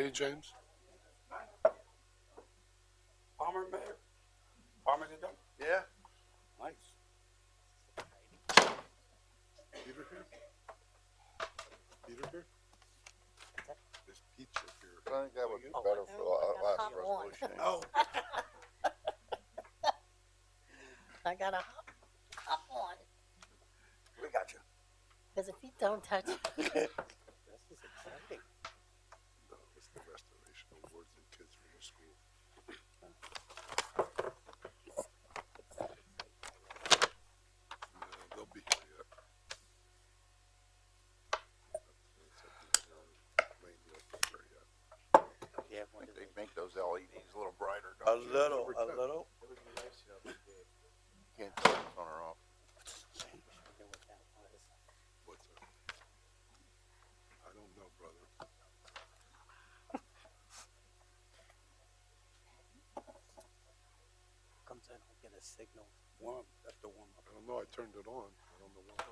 Danny James? Palmer, Mayor? Palmer, you done? Yeah. Nice. Peter here? Peter here? Is Peter here? I think that would be better for the last resolution. Oh. I got a hop on, We got you. because if you don't touch it, This is exciting. No, it's the restoration awards in kids from the school. No, they'll be here yet. Maybe they'll be here yet. Yeah, I think they make those LEDs a little brighter, a don't you? little, a little. Can't tell if it's on or off. What's that? I don't know, brother. Comes in, I'll get a signal. Warm, that's the warm up. I don't know. I turned it on. I don't know why.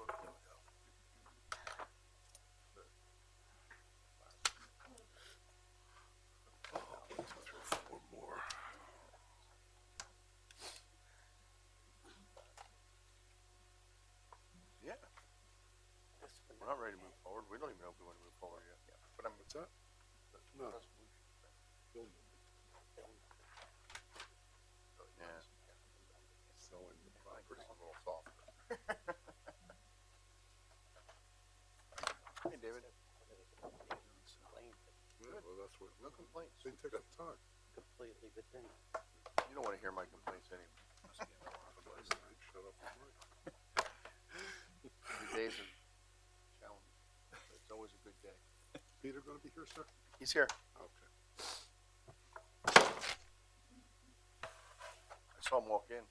Oh, 1, 2, 3, 4 more. Yeah. We're not ready to move forward. We don't even know if we want to move forward yet. But I'm, What's that? No. yeah. Selling the I think property. it's a little softer. Hey, David. Yeah, well, that's what. No complaints. They take up time. Completely good thing. You don't want to hear my complaints anyway. Shut up. These days are challenging. But it's always a good day. Peter going to be here, sir? He's here. Okay. I saw him walk in.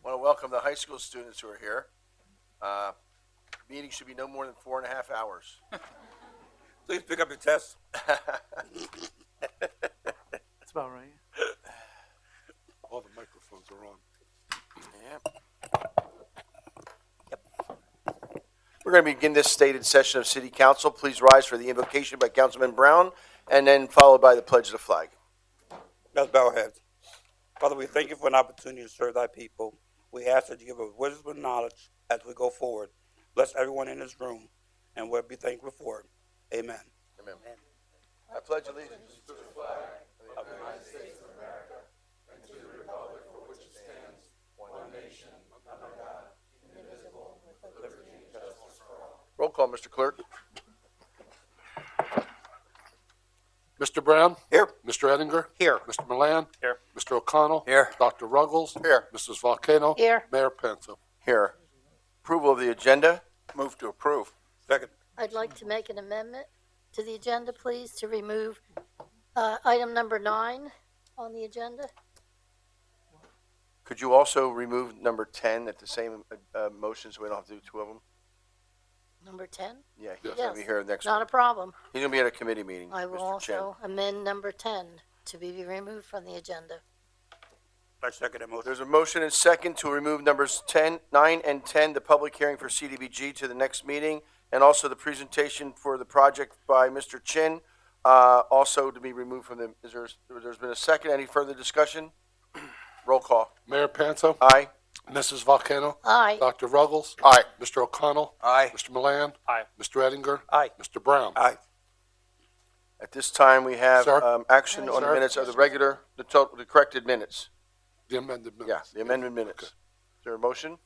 I want to welcome the high school students who are here. Meeting should be no more than 4.5 hours. Please pick up your test. That's about right. All the microphones are on. Yep. We're going to begin this stated session of City Council. Please rise for the invocation by Councilman Brown, and then followed by the pledge of the flag. Let's bow our heads. Father, we thank you for an opportunity to serve thy people. We ask that you give us wisdom and knowledge as we go forward. Bless everyone in this room, and we'll be thankful for it. Amen. Amen. I pledge allegiance to the flag of the United States of America and to the republic for which it stands, one nation, under God, indivisible, with liberty and justice for all. Roll call, Mr. Clerk. Mr. Brown? Here. Mr. Ettinger? Here. Mr. Milan? Here. Mr. O'Connell? Here. Dr. Ruggles? Here. Mrs. Volcano? here, Mayor Penso? Here. Approval of the agenda. Move to approve. Second. I'd like to make an amendment to the agenda, please, to remove item number 9 on the agenda. Could you also remove number 10 at the same motion so we don't have to do two of them? Number 10? Yeah, he's Yes. going to be here next Not a week. problem. He's going to be at a committee meeting, I will Mr. Chen. also amend number 10 to be removed from the agenda. I second that motion. There's a motion and second to remove numbers 9 and 10, the public hearing for CDBG, to the next meeting, and also the presentation for the project by Mr. Chin, also to be removed from the, there's been a second. Any further discussion? Roll call. Mayor Penso? Aye. Mrs. Volcano? Aye. Dr. Ruggles? Aye. Mr. O'Connell? Aye. Mr. Milan? Aye. Mr. Ettinger? Aye. Mr. Brown? Aye. At this time, we have Sir? action on the Sir? minutes of the regular, the corrected minutes. The amended minutes. Yeah, the amended minutes. Okay. Is there a motion?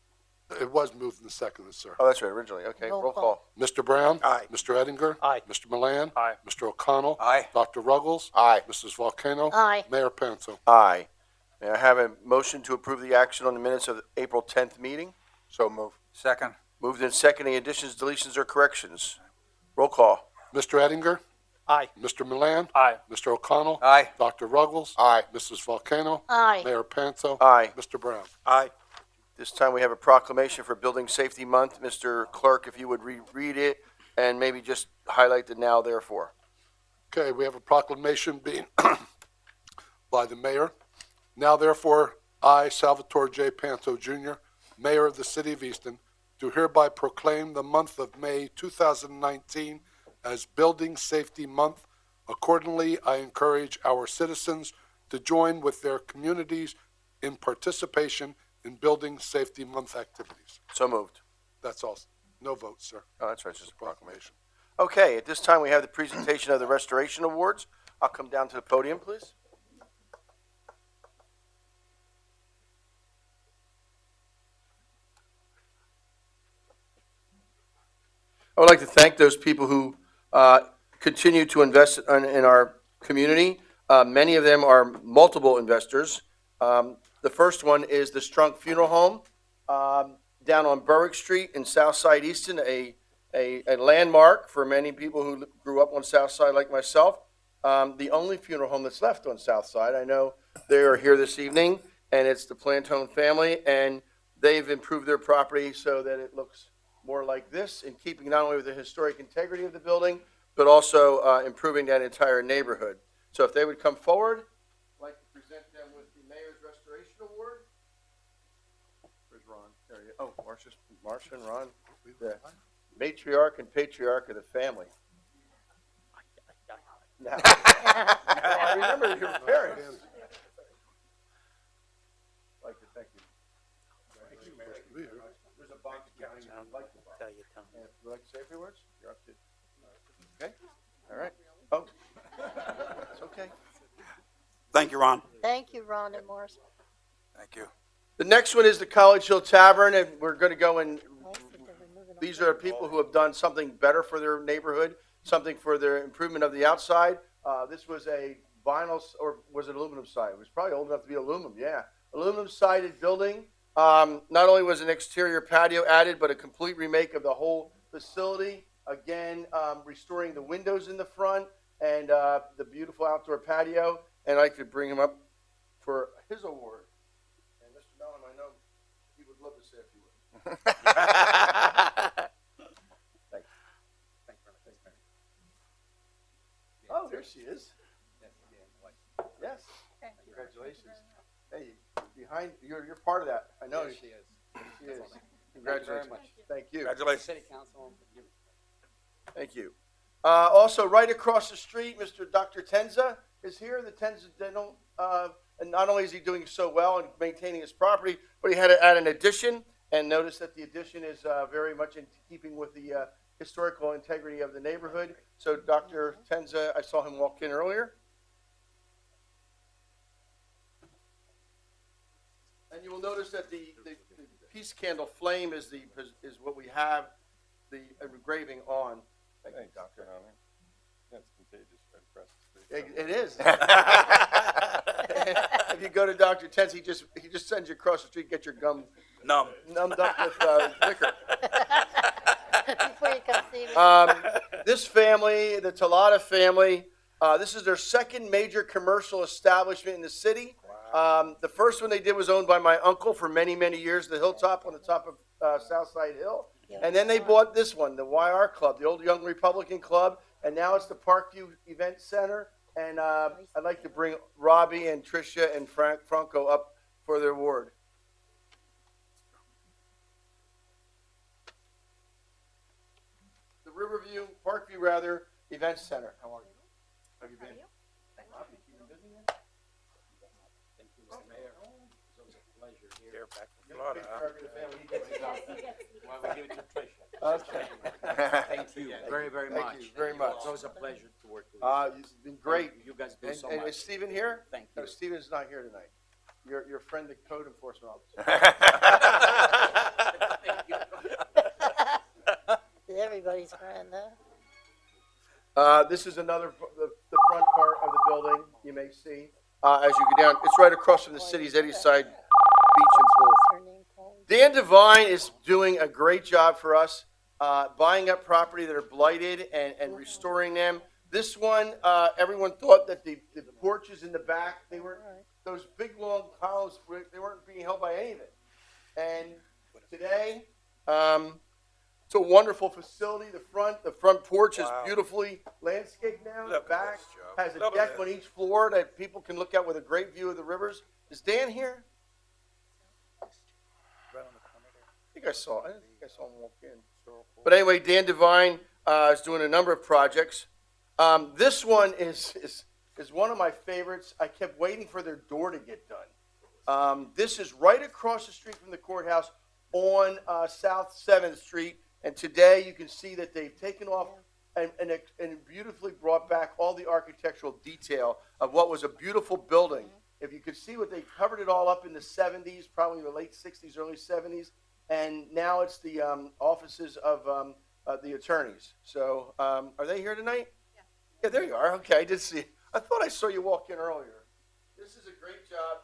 It was moved and seconded, sir. Oh, that's right, originally. Okay, Roll roll call. call. Mr. Brown? Aye. Mr. Ettinger? Aye. Mr. Milan? Aye. Mr. O'Connell? Aye. Dr. Ruggles? Aye. Mrs. Volcano? Aye. Mayor Penso? Aye. May I have a motion to approve the action on the minutes of the April 10th meeting? So move. Second. Moved in second. Any additions, deletions, or corrections? Roll call. Mr. Ettinger? Aye. Mr. Milan? Aye. Mr. O'Connell? Aye. Dr. Ruggles? Aye. Mrs. Volcano? Aye. Mayor Panto? Aye. Mr. Brown? Aye. This time we have a proclamation for Building Safety Month. Mr. Clerk, if you would reread it and maybe just highlight the now therefore. Okay, we have a proclamation being by the mayor. Now therefore, I, Salvatore J. Panto Jr., Mayor of the City of Easton, do hereby proclaim the month of May 2019 as Building Safety Month. Accordingly, I encourage our citizens to join with their communities in participation in Building Safety Month activities. So moved. That's all. No votes, sir. Oh, that's right, it's just a proclamation. Okay, at this time, we have the presentation of the Restoration Awards. I'll come down to the podium, please. I would like to thank those people who continue to invest in our community. Many of them are multiple investors. The first one is the Strunk Funeral Home down on Berwick Street in Southside Easton, a landmark for many people who grew up on South Side like myself. The only funeral home that's left on South Side. I know they are here this evening, and it's the Plantone family, and they've improved their property so that it looks more like this, in keeping not only with the historic integrity of the building, but also improving that entire neighborhood. So if they would come forward, I'd like to present them with the Mayor's Restoration Award. Where's Ron? There you go. Oh, Marcia and Ron, the matriarch and patriarch of the family. Now, I remember your parents. I'd like to thank you. There's a box behind you. I'd like to buy. Tell you, Tom. And if you'd like to say a few words, you're up to. Okay? All right. Oh, it's okay. Thank you, Ron. Thank you, Ron and Morris. Thank you. The next one is the College Hill Tavern, and we're going to go and I think they're removing all these the- are people who have done something better for their neighborhood, something for their improvement of the outside. This was a vinyl, or was it aluminum sided? It was probably old enough to be aluminum, yeah. Aluminum sided building. Not only was an exterior patio added, but a complete remake of the whole facility. Again, restoring the windows in the front and the beautiful outdoor patio. And I'd like to bring him up for his award. And Mr. Mellon, I know he would love to say a few words. Thanks. Oh, there she is. Yes. Congratulations. Hey, you're part of that. I know. Yes, she is. She is. Thank you very Congratulations. much. Thank you. Congratulations. City Council. Thank you. Also, right across the street, Dr. Tenza is here. The Tenza Dental, and not only is he doing so well and maintaining his property, but he had to add an addition. And notice that the addition is very much in keeping with the historical integrity of the neighborhood. So, Dr. Tenza, I saw him walk in earlier. And you will notice that the peace candle flame is what we have the engraving on. Thank you, Doctor. That's contagious right across the street. It is. If you go to Dr. Tenz, he just sends you across the street, get your gum No. numbed up with liquor. Before you come see me. This family, the Talata family, this is their second major commercial establishment in the city. The first one they did was owned by my uncle for many, many years, the Hilltop on the top of Southside Hill. And then they bought this one, the YR Club, the old Young Republican Club, and now it's the Parkview Event Center. And I'd like to bring Robbie and Tricia and Franco up for their award. The Parkview Event Center. How are you? Have you been? Robbie, you been busy, man? Thank you, Mr. Mayor. It's always a pleasure here. Here, back from Florida, huh? Well, we give it to Tricia. Okay. Thank you very, very Thank much. you very much. It's always a pleasure to work with you. It's been great. You guys do so And much. is Stephen here? Thank No, you. Stephen's not here tonight. Your friend, the code enforcement officer. Thank you. Everybody's friend, huh? This is the front part of the building, you may see. As you go down, it's right across from the city's Eddyside Beach and Pool. What's her name called? Dan Devine is doing a great job for us, buying up property that are blighted and restoring them. This one, everyone thought that the porches in the back, those big long columns, they weren't being held by anything. And today, it's a wonderful facility. The front porch is Wow. beautifully landscaped now. The Look at back this, Joe. has a Look at deck this. on each floor that people can look out with a great view of the rivers. Is Dan here? I think I saw him walk in. But anyway, Dan Devine is doing a number of projects. This one is one of my favorites. I kept waiting for their door to get done. This is right across the street from the courthouse on South 7th Street. And today you can see that they've taken off and beautifully brought back all the architectural detail of what was a beautiful building. If you could see what they covered it all up in the 70s, probably the late 60s, early 70s. And now it's the offices of the attorneys. So are they here tonight? Yeah, there you are. Okay, I did see. I thought I saw you walk in earlier. This is a great job.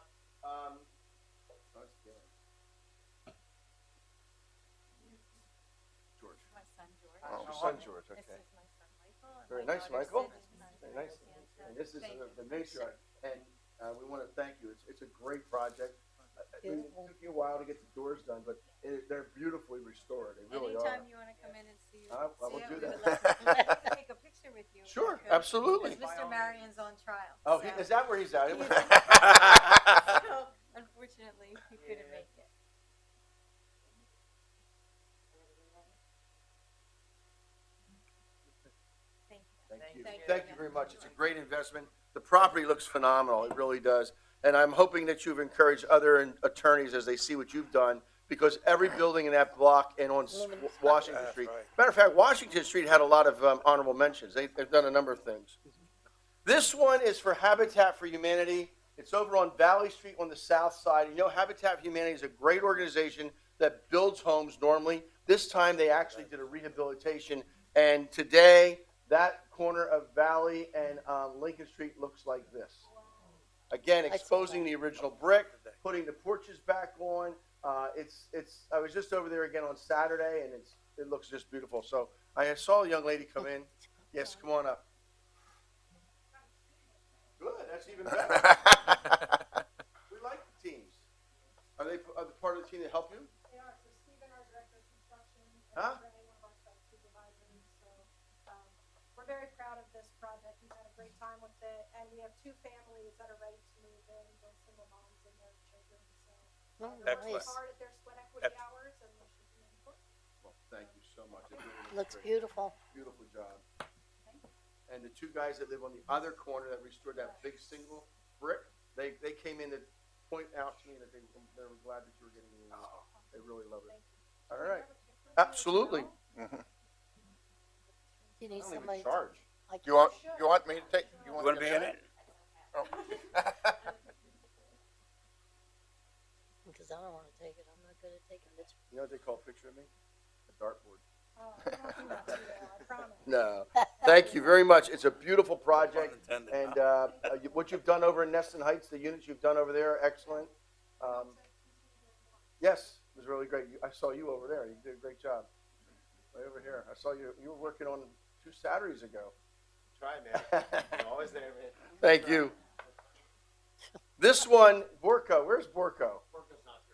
George. My son George. Oh, your son George. This Okay. is my son Michael. And Very my nice, daughter Michael. Sydney. Very nice. And this is Thank the you. matriarch. And we want to thank you. It's a great project. It Beautiful. took you a while to get the doors done, but they're beautifully restored. They really are. Anytime you want to come in and see, I will see it, do we that. would love to take a picture with you. if we Sure, could. absolutely. Because Mr. Marion's on trial. Oh, so- is that where he's at? So, unfortunately, he couldn't make it. Thank you. Thank you. Thank you. Thank you very much. It's a great investment. The property looks phenomenal. It really does. And I'm hoping that you've encouraged other attorneys as they see what you've done, because every building in that block and on Washington That's Street. right. Matter of fact, Washington Street had a lot of honorable mentions. They've done a number of things. This one is for Habitat for Humanity. It's over on Valley Street on the south side. You know, Habitat for Humanity is a great organization that builds homes normally. This time they actually did a rehabilitation. And today, that corner of Valley and Lincoln Street looks like this. Again, exposing the original brick, putting the porches back on. I was just over there again on Saturday, and it looks just beautiful. So I saw a young lady come in. Yes, come on up. Good, that's even better. We like the teams. Are they part of the team that help you? They are. So Stephen, our director of construction, Huh? and Renee, one of our site supervisors. So we're very proud of this project. We've had a great time with it, and we have 2 families that are ready to move in, both single moms and their children. So Oh, they're working nice. hard at their sweat equity Excellent. hours, and this should be important. Well, thank you so much. It really Looks great. beautiful. Beautiful job. And the 2 guys that live on the other corner that restored that big single brick, they came in to point out to me that they were glad that you were getting these. They really love it. All right. Absolutely. You need I don't even somebody. charge. Like You want me to take? You want to be in it? Because I don't want to take it. I'm not good at taking pictures. You know what they call a picture of me? A dartboard. We don't do that to you, I promise. No. Thank you very much. It's a beautiful project. Pun intended. And what you've done over in Neston Heights, the units you've done over there are excellent. Yes, it was really great. I saw you over there. You did a great job. Right over here. I saw you. You were working on 2 Saturdays ago. Try, man. I'm always there, man. Thank you. This one, Borko. Where's Borko?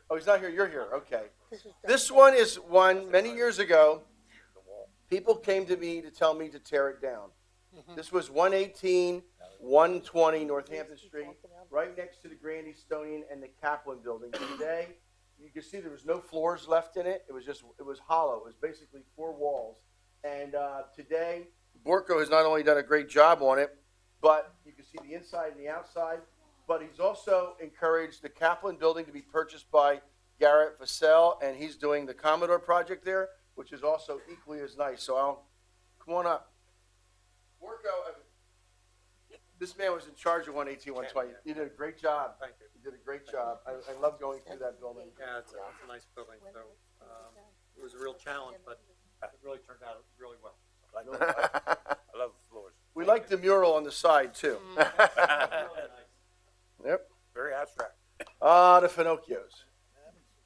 Oh, he's not here. You're here. Okay. This one is one many years ago. People came to me to tell me to tear it down. This was 118, 120 Northampton Street, right next to the Grand Estonian and the Kaplan building. Today, you can see there was no floors left in it. It was hollow. It was basically 4 walls. And today, Borko has not only done a great job on it, but you can see the inside and the outside. But he's also encouraged the Kaplan building to be purchased by Garrett Vassell, and he's doing the Commodore project there, which is also equally as nice. So come on up. Borko, this man was in charge of 118, 120. You did a great job. Thank you. You did a great job. I love going through that building. Yeah, it's a nice building, so, it was a real challenge, but it really turned out really well. I love the floors. We like the mural on the side, too. Really nice. Yep. Very abstract. The Finocchios.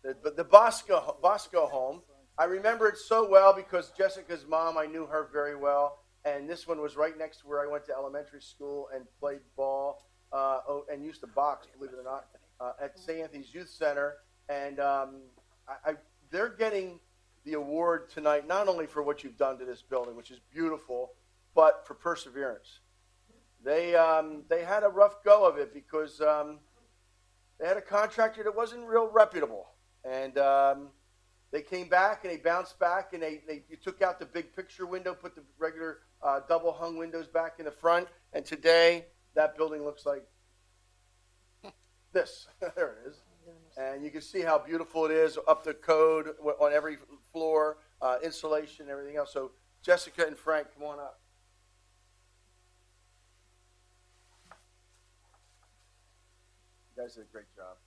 The Bosco home. I remember it so well because Jessica's mom, I knew her very well. And this one was right next to where I went to elementary school and played ball, and used to box, believe it or not, at St. Anthony's Youth Center. And they're getting the award tonight, not only for what you've done to this building, which is beautiful, but for perseverance. They had a rough go of it because they had a contractor that wasn't real reputable, and they came back and they bounced back and you took out the big picture window, put the regular double hung windows back in the front, and today that building looks like this. There it is. And you can see how beautiful it is, up to code on every floor, insulation, everything else. So Jessica and Frank, come on up. You guys did a great job.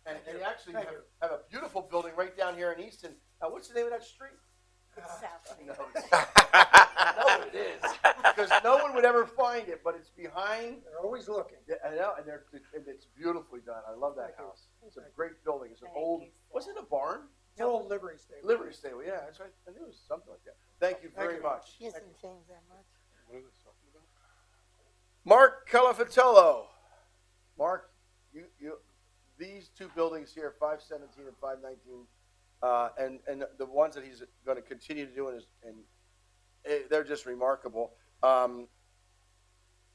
And they actually have a beautiful building right down here in Easton. Now, what's the name of that street? No, it is. Because no one would ever find it, but it's behind. They're always looking. I know, and it's beautifully done. I love that house. It's a great building. It's an old, was it a barn? It's an old livery stable. Livery stable, yeah, that's right. I knew it was something like that. Thank you very much. He hasn't changed that much. What are they talking about? Mark Calafatello. Mark, these two buildings here, 517 and 519, and the ones that he's going to continue to do, they're just remarkable.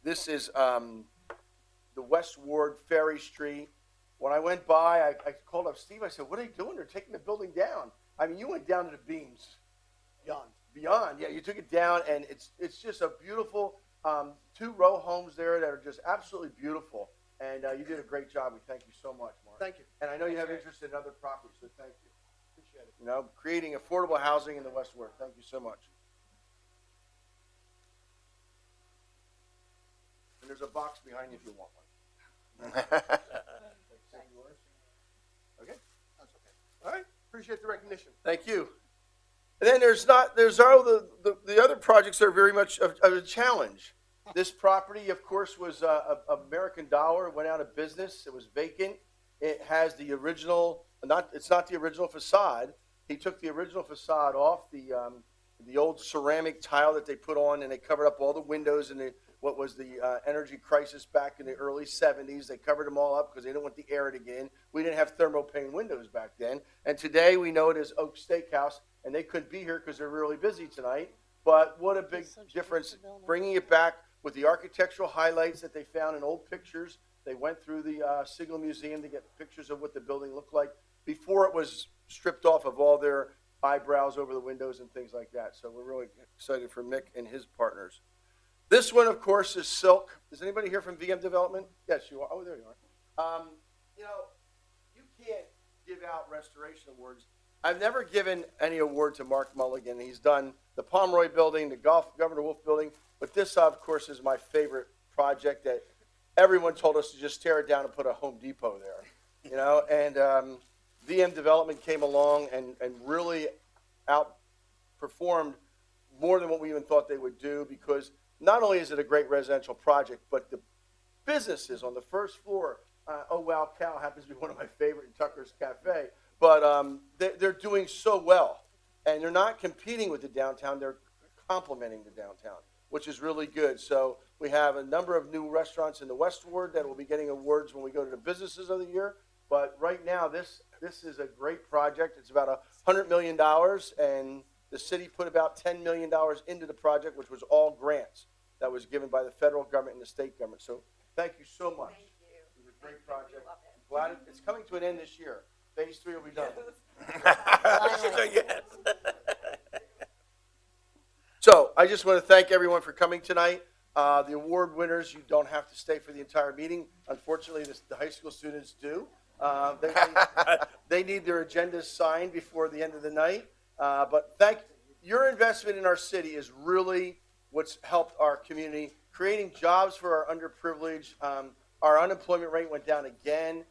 This is the West Ward Ferry Street. When I went by, I called up Steve. I said, "What are they doing? They're taking the building down." I mean, you went down to the beams. Beyond, yeah. You took it down, and it's just a beautiful 2-row homes there that are just absolutely beautiful. And you did a great job. We thank you so much, Mark. Thank you. And I know you have interest in other properties, so thank you. Appreciate it. You know, creating affordable housing in the West Ward. Thank you so much. And there's a box behind you if you want one. Okay. That's okay. All right. Appreciate the recognition. Thank you. And then there's all the other projects that are very much of a challenge. This property, of course, was American Dollar, went out of business. It was vacant. It has the original, it's not the original facade. He took the original facade off, the old ceramic tile that they put on, and they covered up all the windows in what was the energy crisis back in the early 70s. They covered them all up because they didn't want the air to get in. We didn't have thermopane windows back then. And today we know it as Oak Steakhouse, and they couldn't be here because they're really busy tonight. But what a big difference bringing it back with the architectural highlights that they found in old pictures. They went through the Signal Museum to get pictures of what the building looked like before it was stripped off of all their eyebrows over the windows and things like that. So we're really excited for Mick and his partners. This one, of course, is Silk. Is anybody here from VM Development? Yes, you are. Oh, there you are. You can't give out restoration awards. I've never given any award to Mark Mulligan. He's done the Pomeroy Building, the Governor Wolf Building, but this, of course, is my favorite project that everyone told us to just tear it down and put a Home Depot there, and VM Development came along and really outperformed more than what we even thought they would do, because not only is it a great residential project, but the businesses on the first floor, Oh Wow Cow happens to be one of my favorite in Tucker's Cafe, but they're doing so well, and they're not competing with the downtown, they're complementing the downtown, which is really good. So we have a number of new restaurants in the West Ward that will be getting awards when we go to the Businesses of the Year. But right now, this is a great project. It's about $100 million, and the city put about $10 million into the project, which was all grants that was given by the federal government and the state government. So thank you so much. Thank you. It was a great project. I'm glad it's coming to an end this year. Phase 3 will be done. Yes. So I just want to thank everyone for coming tonight. The award winners, you don't have to stay for the entire meeting. Unfortunately, the high school students do. They need their agendas signed before the end of the night. But your investment in our city is really what's helped our community, creating jobs for our underprivileged. Our unemployment rate went down again.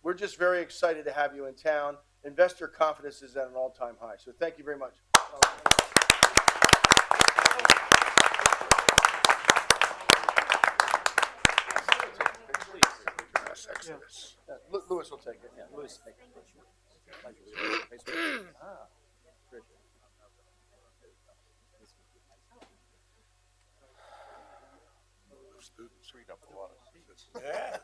We're just very excited to have you in town. Investor confidence is at an all-time high. So thank you very much. Exodus. Louis will take it. Yeah, Louis will take it. students. Freed up a lot of students. Yeah.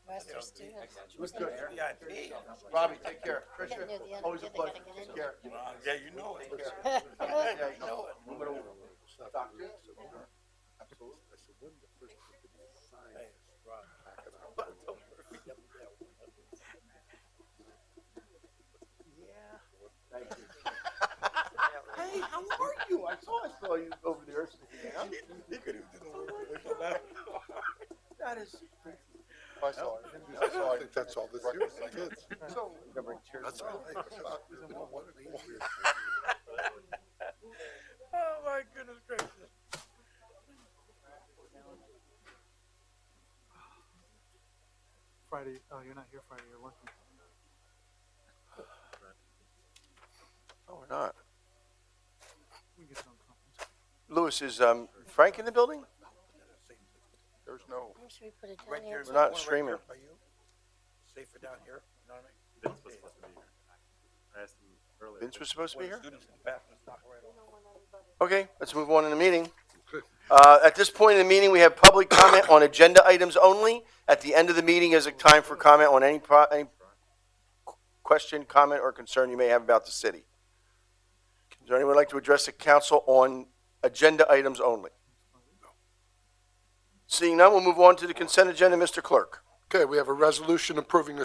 Western students. VIP. Robbie, take care. Getting Tricia, near the end, always a yeah, they pleasure. gotta get Take in. care. Yeah, you know it. Yeah, you know it. Move it over. Doctor? Absolutely. I said, when the first one could be signed? Hey, Rob. Pack it up. Thank you. Hey, how are you? I saw you over there. Yeah. He couldn't even do the work. That is. I saw it. I think that's all this year, it's kids. So. That's all. Hey, you know what? Oh, my goodness gracious. Friday, oh, you're not here Friday, you're working. No, we're not. We get you on conference. Louis, is Frank in the building? There's no. Where should we put it Right down here. here? We're not One right streaming. here by you. Safer down here, you know what I mean? Vince was supposed to be here. I asked him earlier. Vince was supposed to be Where the here? students in the bathroom is not right on. Okay, let's move on in the meeting. Okay. At this point in the meeting, we have public comment on agenda items only. At the end of the meeting is a time for comment on any question, comment, or concern you may have about the city. Is there anyone like to address the council on agenda items only? Seeing none, we'll move on to the consent agenda, Mr. Clerk. Okay, we have a resolution approving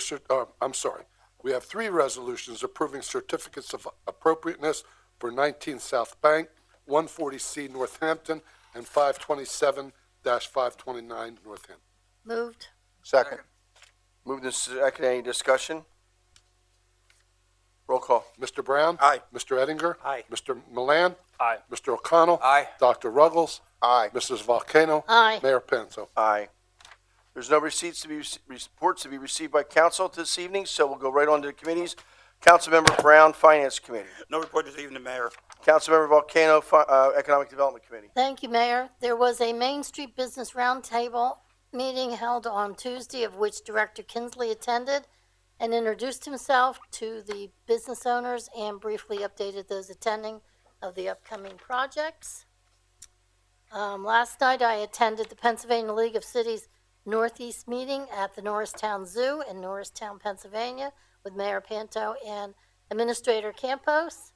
we have three resolutions approving certificates of appropriateness for 19 South Bank, 140C Northampton, and 527-529 Northampton. Moved. Second. Moved and second, any discussion? Roll call. Mr. Brown? Aye. Mr. Ettinger? Aye. Mr. Milan? Aye. Mr. O'Connell? Aye. Dr. Ruggles? Aye. Mrs. Volcano? Aye. Mayor Penzo? Aye. There's no reports to be received by council this evening, so we'll go right on to the committees. Councilmember Brown, Finance Committee. No report this evening, Mayor. Councilmember Volcano, Economic Development Committee. Thank you, Mayor. There was a Main Street Business Roundtable meeting held on Tuesday, of which Director Kinsley attended and introduced himself to the business owners and briefly updated those attending of the upcoming projects. Last night, I attended the Pennsylvania League of Cities Northeast meeting at the Norristown Zoo in Norristown, Pennsylvania, with Mayor Panto and Administrator Campos.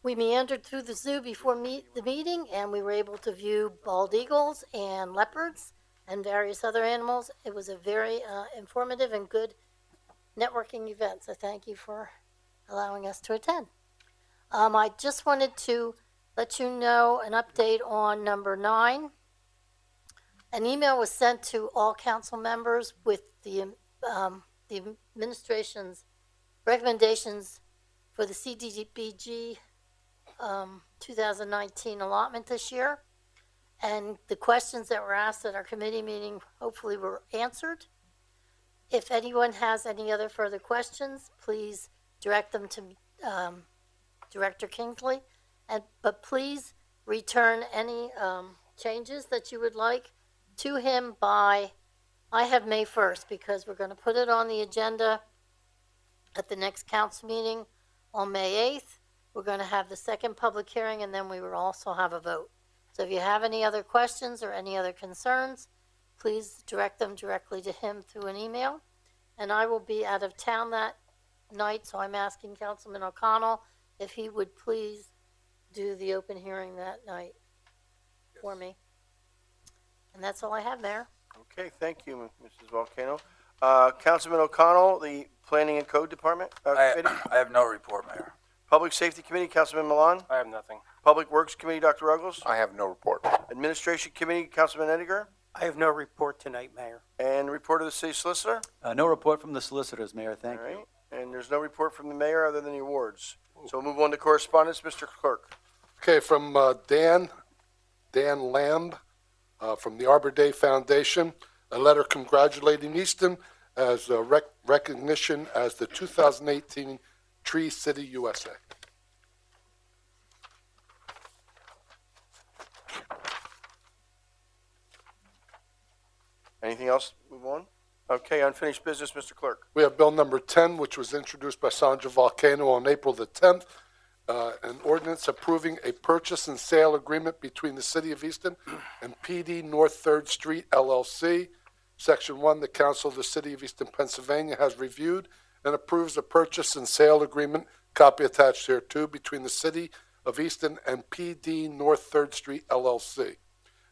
We meandered through the zoo before the meeting, and we were able to view bald eagles and leopards and various other animals. It was a very informative and good networking event, so thank you for allowing us to attend. I just wanted to let you know an update on number 9. An email was sent to all council members with the administration's recommendations for the CDBG 2019 allotment this year. And the questions that were asked at our committee meeting hopefully were answered. If anyone has any other further questions, please direct them to Director Kingsley. But please return any changes that you would like to him by, I have May 1st, because we're going to put it on the agenda at the next council meeting on May 8th. We're going to have the second public hearing, and then we will also have a vote. So if you have any other questions or any other concerns, please direct them directly to him through an email. And I will be out of town that night, so I'm asking Councilman O'Connell if he would please do the open hearing that night for me. And that's all I have, Mayor. Okay, thank you, Mrs. Volcano. Councilman O'Connell, the Planning and Code Department, Committee. I have no report, Mayor. Public Safety Committee, Councilman Milan. I have nothing. Public Works Committee, Dr. Ruggles. I have no report. Administration Committee, Councilman Edgar. I have no report tonight, Mayor. And report of the City Solicitor. No report from the solicitors, Mayor, thank All you. right. And there's no report from the mayor other than the awards. So we'll move on to correspondence, Mr. Clerk. Okay, from Dan Lamb, from the Arbor Day Foundation, a letter congratulating Easton as a recognition as the 2018 Tree City USA. Anything else? Move on. Okay, unfinished business, Mr. Clerk. We have bill number 10, which was introduced by Sandra Volcano on April the 10th. an ordinance approving a purchase and sale agreement between the City of Easton and PD North 3rd Street LLC. Section 1, the Council of the City of Easton, Pennsylvania has reviewed and approves a purchase and sale agreement, copy attached here too, between the City of Easton and PD North 3rd Street LLC.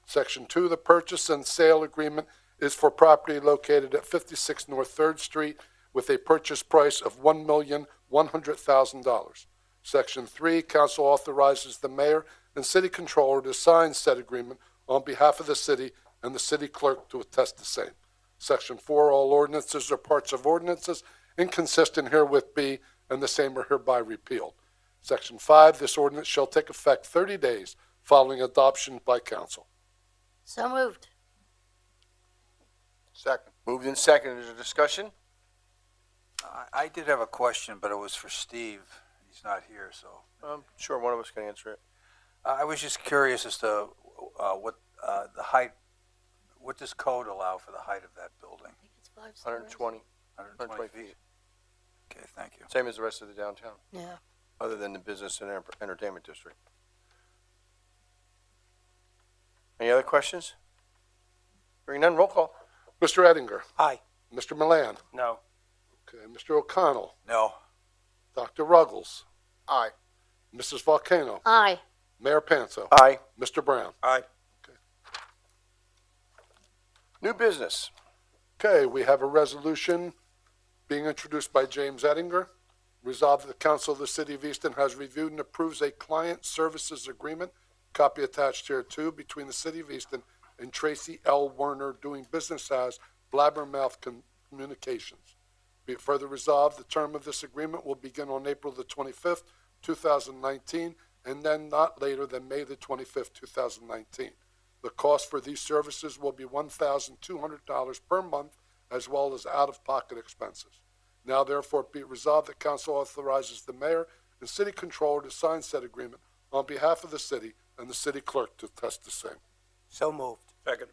Section 2, the purchase and sale agreement is for property located at 56 North 3rd Street with a purchase price of $1,100,000. Section 3, council authorizes the mayor and city controller to sign said agreement on behalf of the city and the city clerk to attest the same. Section 4, all ordinances or parts of ordinances inconsistent herewith be, and the same are hereby repealed. Section 5, this ordinance shall take effect 30 days following adoption by council. So moved. Second. Moved in second. Is there discussion? I did have a question, but it was for Steve. He's not here, so. Sure, one of us can answer it. I was just curious as to what the height, what does code allow for the height of that building? I think it's 5 stories. 120, 120 feet? Okay, thank you. same as the rest of the downtown, Yeah. other than the business and entertainment district. Any other questions? Hearing none, roll call. Mr. Ettinger, Aye. Mr. Milan, No. okay, Mr. O'Connell, No. Dr. Ruggles, Aye. Mrs. Volcano, Aye. Mayor Panzo, Aye. Mr. Brown. Aye. New business. Okay, we have a resolution being introduced by James Ettinger. Resolved that the Council of the City of Easton has reviewed and approves a client services agreement, copy attached here too, between the City of Easton and Tracy L. Werner doing business as Blabbermouth Communications. Be it further resolved, the term of this agreement will begin on April the 25th, 2019, and then not later than May the 25th, 2019. The cost for these services will be $1,200 per month, as well as out-of-pocket expenses. Now therefore be it resolved that council authorizes the mayor and city controller to sign said agreement on behalf of the city and the city clerk to attest the same. So moved. Second.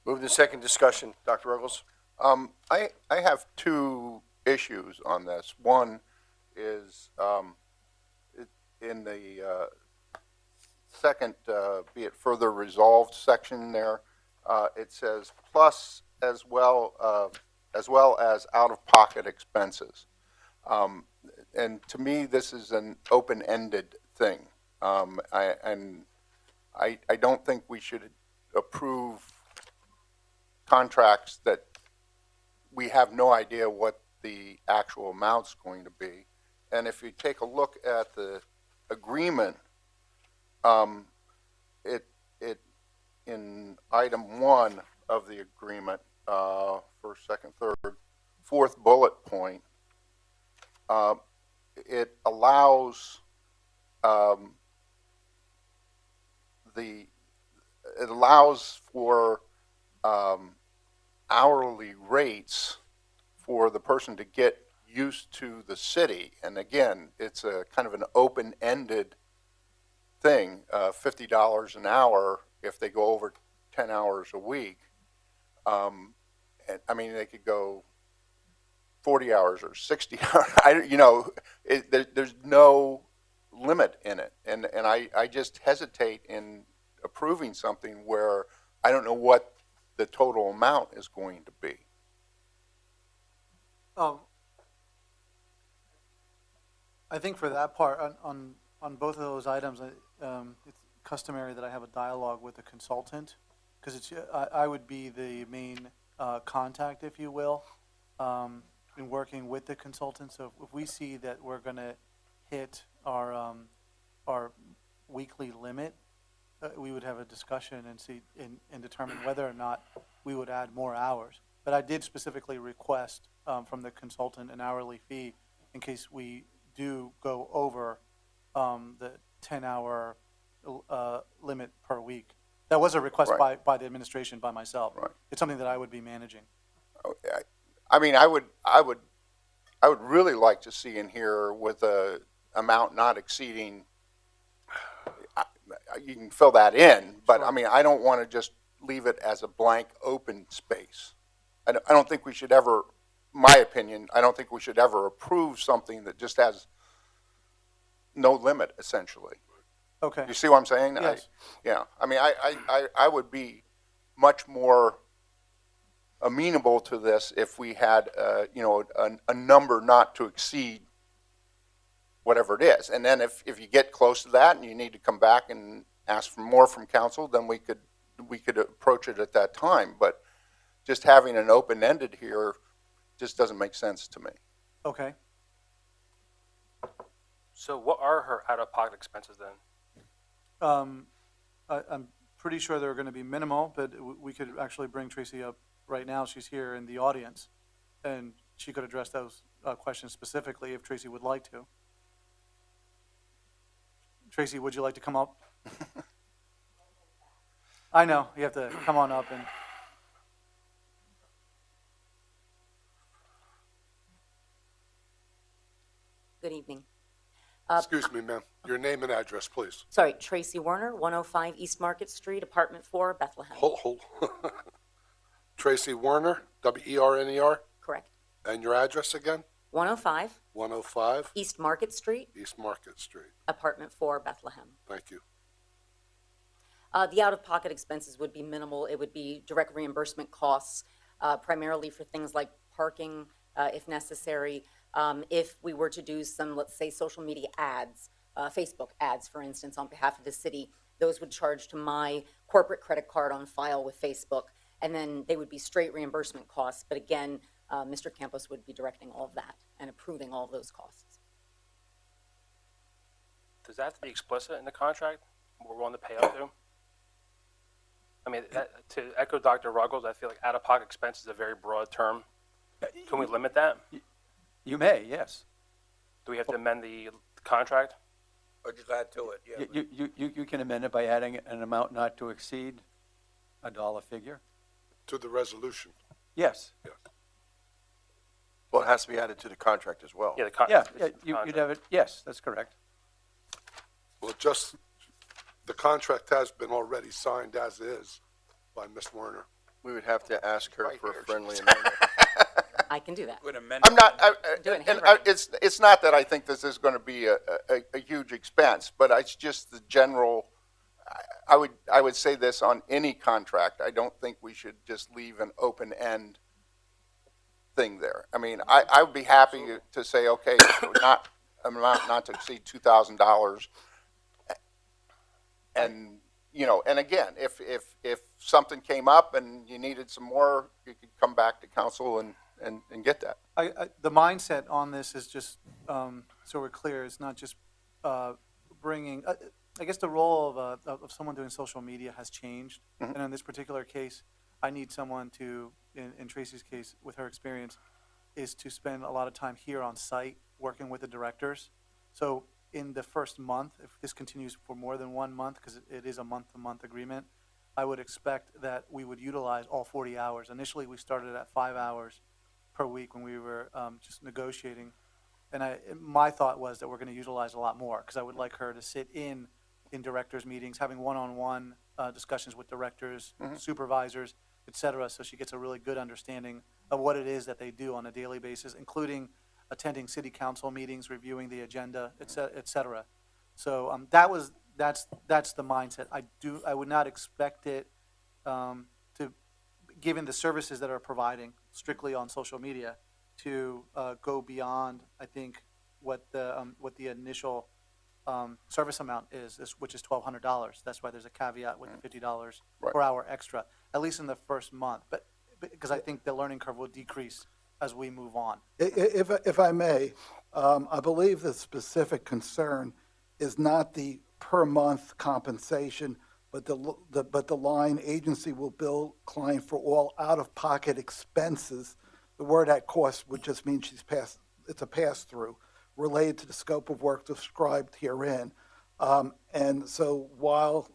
Moved in second. Discussion. Dr. Ruggles? I have two issues on this. One is in the second, be it further resolved section there, it says plus as well as out-of-pocket expenses. And to me, this is an open-ended thing. I don't think we should approve contracts that we have no idea what the actual amount's going to be. And if you take a look at the agreement, it in item 1 of the agreement, first, second, third, fourth bullet point, it allows for hourly rates for the person to get used to the city. And again, it's a kind of an open-ended thing, $50 an hour if they go over 10 hours a week. And I mean, they could go 40 hours or 60 hours. There's no limit in it. And I just hesitate in approving something where I don't know what the total amount is going to be. I think for that part, on both of those items, it's customary that I have a dialogue with the consultant, because I would be the main contact, if you will, in working with the consultant. So if we see that we're going to hit our weekly limit, we would have a discussion and see and determine whether or not we would add more hours. But I did specifically request from the consultant an hourly fee in case we do go over the 10-hour limit per week. That was a request Right. by the administration, by myself. Right. It's something that I would be managing. I mean, I would really like to see in here with a amount not exceeding. You can fill that in, but Sure. I mean, I don't want to just leave it as a blank open space. I don't think we should ever, my opinion, I don't think we should ever approve something that just has no limit, essentially. Okay. You see what I'm saying? Yes. Yeah, I mean, I would be much more amenable to this if we had, a number not to exceed whatever it is. And then if you get close to that and you need to come back and ask for more from council, then we could approach it at that time. But just having an open-ended here just doesn't make sense to me. Okay. So what are her out-of-pocket expenses then? I'm pretty sure they're going to be minimal, but we could actually bring Tracy up right now. She's here in the audience, and she could address those questions specifically if Tracy would like to. Tracy, would you like to come up? I know, you have to come on up and. Good evening. Excuse me, ma'am. Your name and address, please. Sorry, Tracy Warner, 105 East Market Street, Apartment 4, Bethlehem. Hold. Tracy Werner, Werner, Correct. and your address again? 105 105 East Market Street, East Market Street. Apartment 4, Bethlehem. Thank you. The out-of-pocket expenses would be minimal. It would be direct reimbursement costs, primarily for things like parking, if necessary. If we were to do some, let's say, social media ads, Facebook ads, for instance, on behalf of the city, those would charge to my corporate credit card on file with Facebook, and then they would be straight reimbursement costs. But again, Mr. Campos would be directing all of that and approving all of those costs. Does that have to be explicit in the contract? We're willing to pay up to? I mean, to echo Dr. Ruggles, I feel like out-of-pocket expense is a very broad term. Can we limit that? You may, yes. Do we have to amend the contract? Or just add to it, yeah. You can amend it by adding an amount not to exceed a dollar figure. To the resolution. Yes. Well, it has to be added to the contract as well. Yeah, You'd have it, yes, that's correct. Well, the contract has been already signed as is by Ms. Werner. We would have to ask her Right for here. a friendly amendment. I can do that. I'm not, Do it in and handwriting. it's not that I think this is going to be a huge expense, but it's just the general, I would say this on any contract. I don't think we should just leave an open-end thing there. I mean, I would be happy to say, okay, not amount not to exceed $2,000. And, and again, if something came up and you needed some more, you could come back to council and get that. The mindset on this is just, so we're clear, it's not just bringing, I guess the role of someone doing social media has changed. Mhm. And in this particular case, I need someone to, in Tracy's case, with her experience, is to spend a lot of time here on site, working with the directors. So in the first month, if this continues for more than 1 month, because it is a month-to-month agreement, I would expect that we would utilize all 40 hours. Initially, we started at 5 hours per week when we were just negotiating. And my thought was that we're going to utilize a lot more, because I would like her to sit in directors' meetings, having one-on-one discussions with directors, supervisors, et cetera, so she gets a really good understanding of what it is that they do on a daily basis, including attending city council meetings, reviewing the agenda, et cetera. So that's the mindset. I would not expect it to, given the services that are providing strictly on social media, to go beyond, I think, what the initial service amount is, which is $1,200. That's why there's a caveat with the $50 Right. per hour extra, at least in the first month. But because I think the learning curve will decrease as we move on. If I may, I believe the specific concern is not the per month compensation, but the line agency will bill client for all out-of-pocket expenses. The word at cost would just mean it's a pass-through related to the scope of work described herein. And so while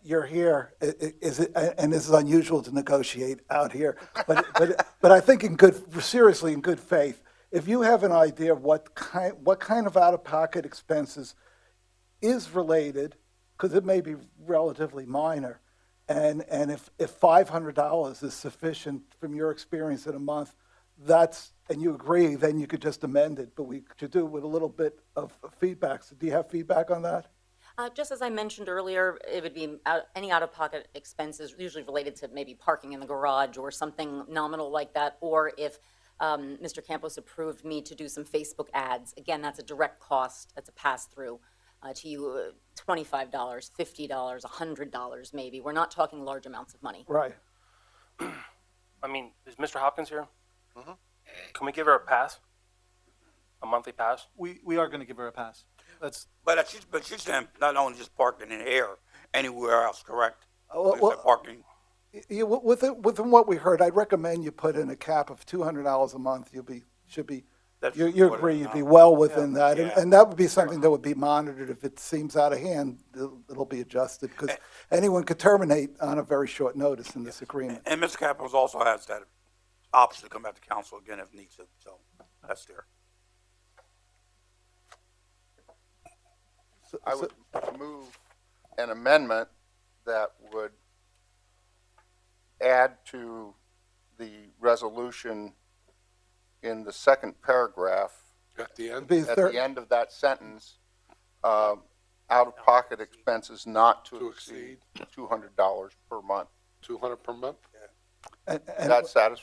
you're here, and this is unusual to negotiate out here, but I think seriously in good faith, if you have an idea of what kind of out-of-pocket expenses is related, because it may be relatively minor, and if $500 is sufficient from your experience in a month and you agree, then you could just amend it, but we should do it with a little bit of feedback. So do you have feedback on that? Just as I mentioned earlier, it would be any out-of-pocket expenses usually related to maybe parking in the garage or something nominal like that, or if Mr. Campos approved me to do some Facebook ads. Again, that's a direct cost, that's a pass-through to you, $25, $50, $100 maybe. We're not talking large amounts of money. Right. I mean, is Mr. Hopkins here? Mm-hmm. Can we give her a pass? A monthly pass? We are gonna give her a pass. That's, But she's saying not only just parking in here, anywhere else, correct? Well, When you say parking. Within what we heard, I'd recommend you put in a cap of $200 a month. That's You what agree, it- you'd be well within that, Yeah. and that would be something that would be monitored. If it seems out of hand, it'll be adjusted, because anyone could terminate on a very short notice in this agreement. And Mr. Capos also has that option to come back to council again if needs to, so that's there. I would move an amendment that would add to the resolution in the second paragraph, At the end, Be at thir- the end of that sentence, out-of-pocket expenses not to To exceed $200 per month. 200 per month? and- Is that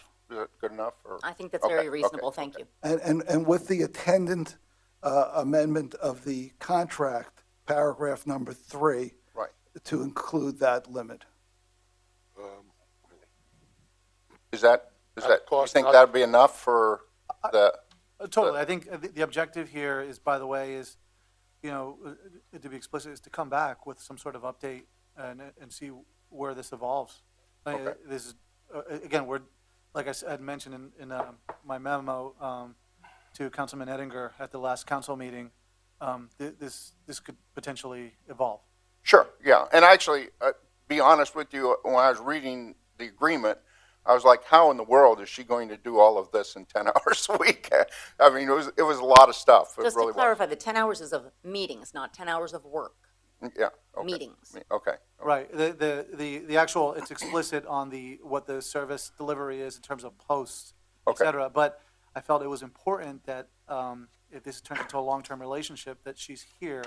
good enough, or? I think that's Okay, very okay, reasonable, thank okay. you. And with the attendant amendment of the contract, paragraph number 3, Right. to include that limit. Is that, you cost think not- that'd be enough for the, totally. I think the objective here is, by the way, is, to be explicit, is to come back with some sort of update and see where this evolves. Okay. This is, again, like I had mentioned in my memo to Councilman Ettinger at the last council meeting, this could potentially evolve. Sure, yeah, and actually, be honest with you, when I was reading the agreement, I was like, how in the world is she going to do all of this in 10 hours a week? I mean, it was a lot of stuff. It Just really to clarify, the 10 hours is of meetings, not 10 hours of work. was. Yeah, okay. Meetings. Okay, Right. The actual, it's explicit on what the service delivery is in terms of posts, et Okay. cetera. But I felt it was important that if this turns into a long-term relationship, that she's here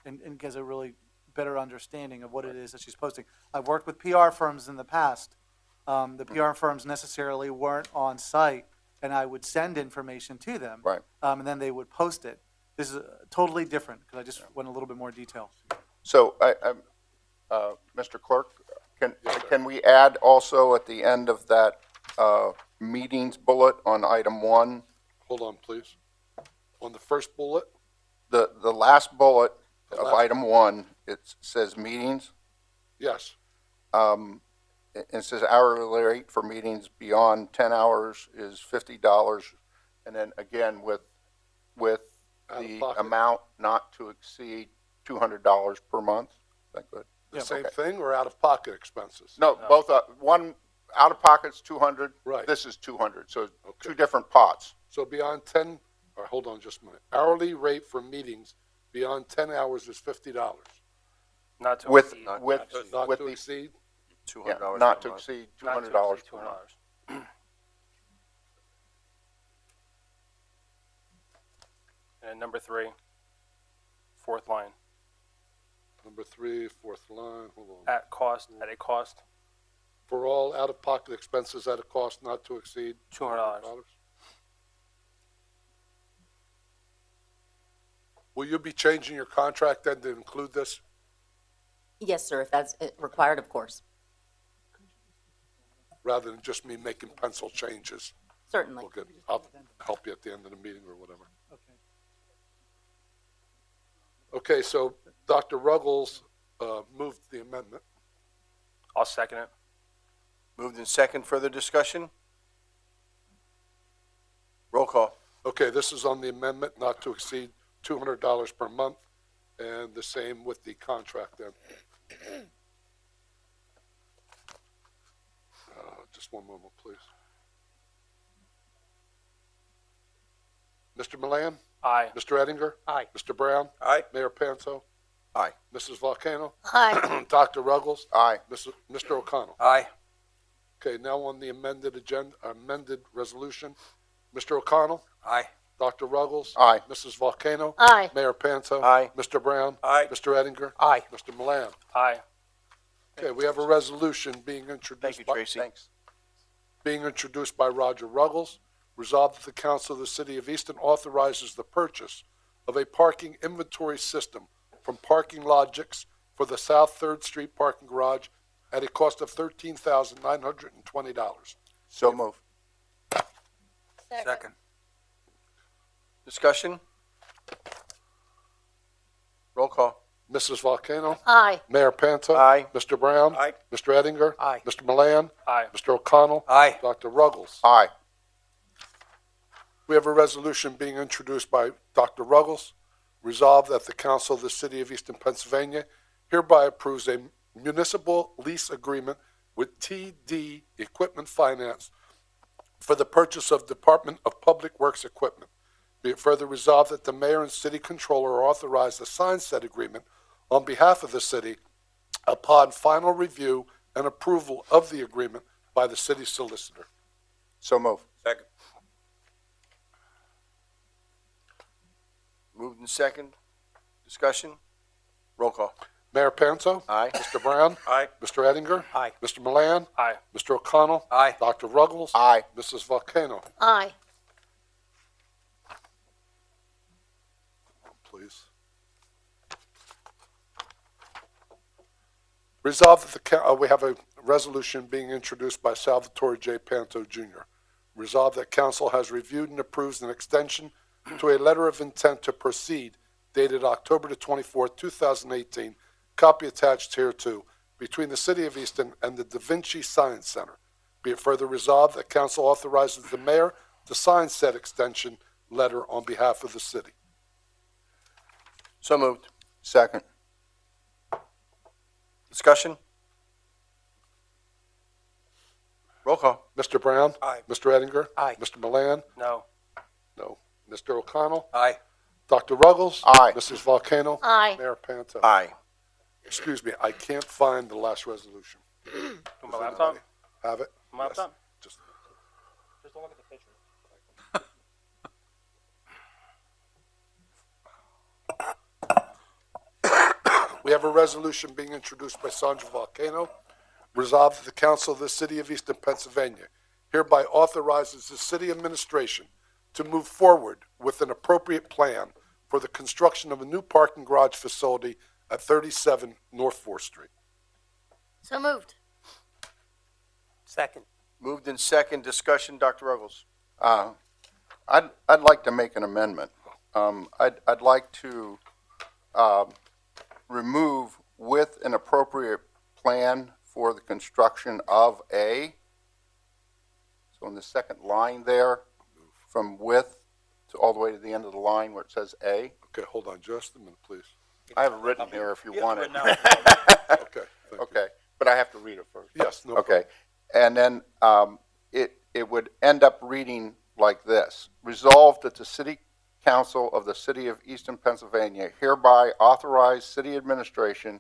and gets a really better understanding of what it is that she's posting. I've worked with PR firms in the past. The PR firms necessarily weren't on site, and I would send information to them. Right. And then they would post it. This is totally different, because I just went a little bit more detail. so, Mr. Clerk, can we add also at the end of that, meetings bullet on item 1, Hold on, please. On the first bullet, the last bullet The of last- item 1, it says meetings. yes, It says hourly rate for meetings beyond 10 hours is $50, and then again with Out of the pocket. amount not to exceed $200 per month. Is that good? the Yeah. same Okay. thing or out-of-pocket expenses? No, both, one, out of pocket's 200. Right. This is 200, so Okay. two different pots. So beyond 10, or hold on just a minute. Hourly rate for meetings beyond 10 hours is $50. Not to With, exceed. with, Not with to the, exceed? yeah, not to exceed Not to $200 exceed per month. $200. And number 3, fourth line, Number 3, fourth line, hold on. at a cost, For all out-of-pocket expenses at a cost not to exceed $200. Will you be changing your contract then to include this? Yes, sir, if that's required, of course. Rather than just me making pencil changes? Certainly. I'll help you at the end of the meeting or whatever. Okay, so Dr. Ruggles moved the amendment. I'll second it. Moved in second, further discussion? Roll call. Okay, this is on the amendment not to exceed $200 per month, and the same with the contract then. Just one moment, please. Mr. Milan? Aye. Mr. Ettinger? Aye. Mr. Brown? Aye. Mayor Panzo? Aye. Mrs. Volcano? Aye. Dr. Ruggles? Aye. Mr. O'Connell? Aye. Okay, now on the amended agenda, amended resolution, Mr. O'Connell? Aye. Dr. Ruggles? Aye. Mrs. Volcano? Aye. Mayor Panto? Aye. Mr. Brown? Aye. Mr. Ettinger? Aye. Mr. Milan? Aye. Okay, we have a resolution being Thank introduced you, by, Tracy. Thanks. being introduced by Roger Ruggles. Resolved that the Council of the City of Easton authorizes the purchase of a parking inventory system from Parking Logics for the South Third Street parking garage at a cost of $13,920. So move. Second. Discussion? Roll call. Mrs. Volcano? Aye. Mayor Panto? Aye. Mr. Brown? Aye. Mr. Ettinger? Aye. Mr. Milan? Aye. Mr. O'Connell? Aye. Dr. Ruggles? Aye. We have a resolution being introduced by Dr. Ruggles. Resolved that the Council of the City of Easton, Pennsylvania hereby approves a municipal lease agreement with TD Equipment Finance for the purchase of Department of Public Works equipment. Be it further resolved that the mayor and city controller are authorized to sign said agreement on behalf of the city upon final review and approval of the agreement by the city solicitor. So move. Second. Moved in second. Discussion? Roll call. Mayor Panto? Aye. Mr. Brown? Aye. Mr. Ettinger? Aye. Mr. Milan? Aye. Mr. O'Connell? Aye. Dr. Ruggles? Aye. Mrs. Volcano? Aye. Please. Resolved that we have a resolution being introduced by Salvatore J. Panto Jr. Resolved that council has reviewed and approves an extension to a letter of intent to proceed dated October the 24th, 2018, copy attached hereto, between the City of Easton and the Da Vinci Science Center. Be it further resolved that council authorizes the mayor to sign said extension letter on behalf of the city. So moved. Second. Discussion? Roll call. Mr. Brown? Aye. Mr. Ettinger? Aye. Mr. Milan? No. No. Mr. O'Connell? Aye. Dr. Ruggles? Aye. Mrs. Volcano? Aye. Mayor Panto? Aye. Excuse me, I can't find the last resolution. On my laptop? Have it? On my Yes. laptop? Just- Just don't look at the picture. We have a resolution being introduced by Sandra Volcano. Resolved that the Council of the City of Easton, Pennsylvania hereby authorizes the city administration to move forward with an appropriate plan for the construction of a new parking garage facility at 37 North 4th Street. So moved. Second. Moved in second. Discussion, Dr. Ruggles. I'd like to make an amendment. I'd like to remove with an appropriate plan for the construction of a, so in the second line there, from with to all the way to the end of the line where it says A. Okay, hold on just a minute, please. I have it written here if you want it. Okay, thank you. Okay, but I have to read it first. Yes, no Okay, and then it would end up reading like this. Resolved that the City Council of the City of Easton, Pennsylvania hereby authorize city administration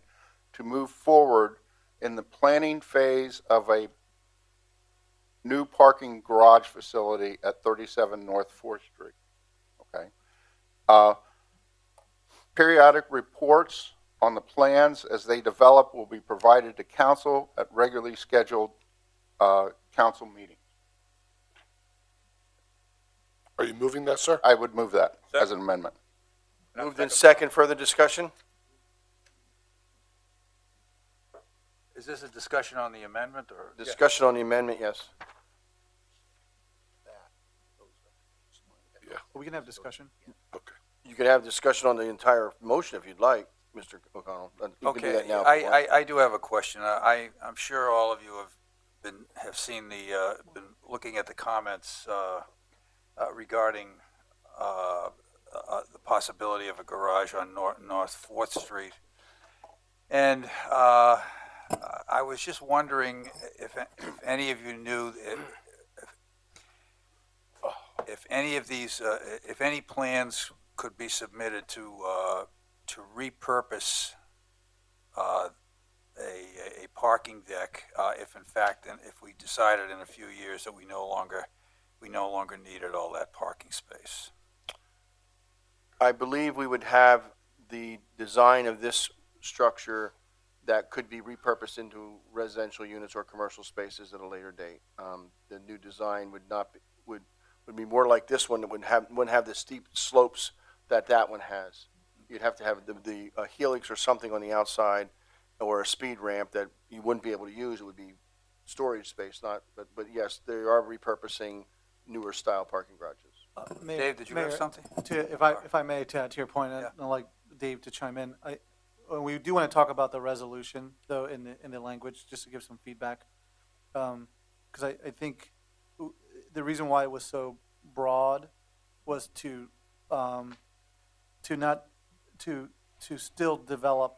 to move forward in the planning phase of a new parking garage facility at 37 North 4th Street. Okay. Periodic reports on the plans as they develop will be provided to council at regularly scheduled council meetings. Are you moving that, sir? I would move that as an amendment. Moved in second. Further discussion? Is this a discussion on the amendment or? Discussion on the amendment, yes. We can have discussion. Okay. You can have discussion on the entire motion if you'd like, Mr. O'Connell. You can do Okay, that now if you want. I do have a question. I'm sure all of you have seen been looking at the comments regarding the possibility of a garage on North 4th Street. And I was just wondering if any of you knew if any of these, if any plans could be submitted to repurpose a parking deck, if in fact, and if we decided in a few years that we we no longer needed all that parking space? I believe we would have the design of this structure that could be repurposed into residential units or commercial spaces at a later date. The new design would not be, would be more like this one, that wouldn't have the steep slopes that that one has. You'd have to have the helix or something on the outside, or a speed ramp that you wouldn't be able to use. It would be storage space, but yes, they are repurposing newer style parking garages. Dave, did you have something? If I may, to add to your point, and I'd like Dave to chime in, we do want to talk about the resolution, though, in the language, just to give some feedback. Because I think the reason why it was so broad was to still develop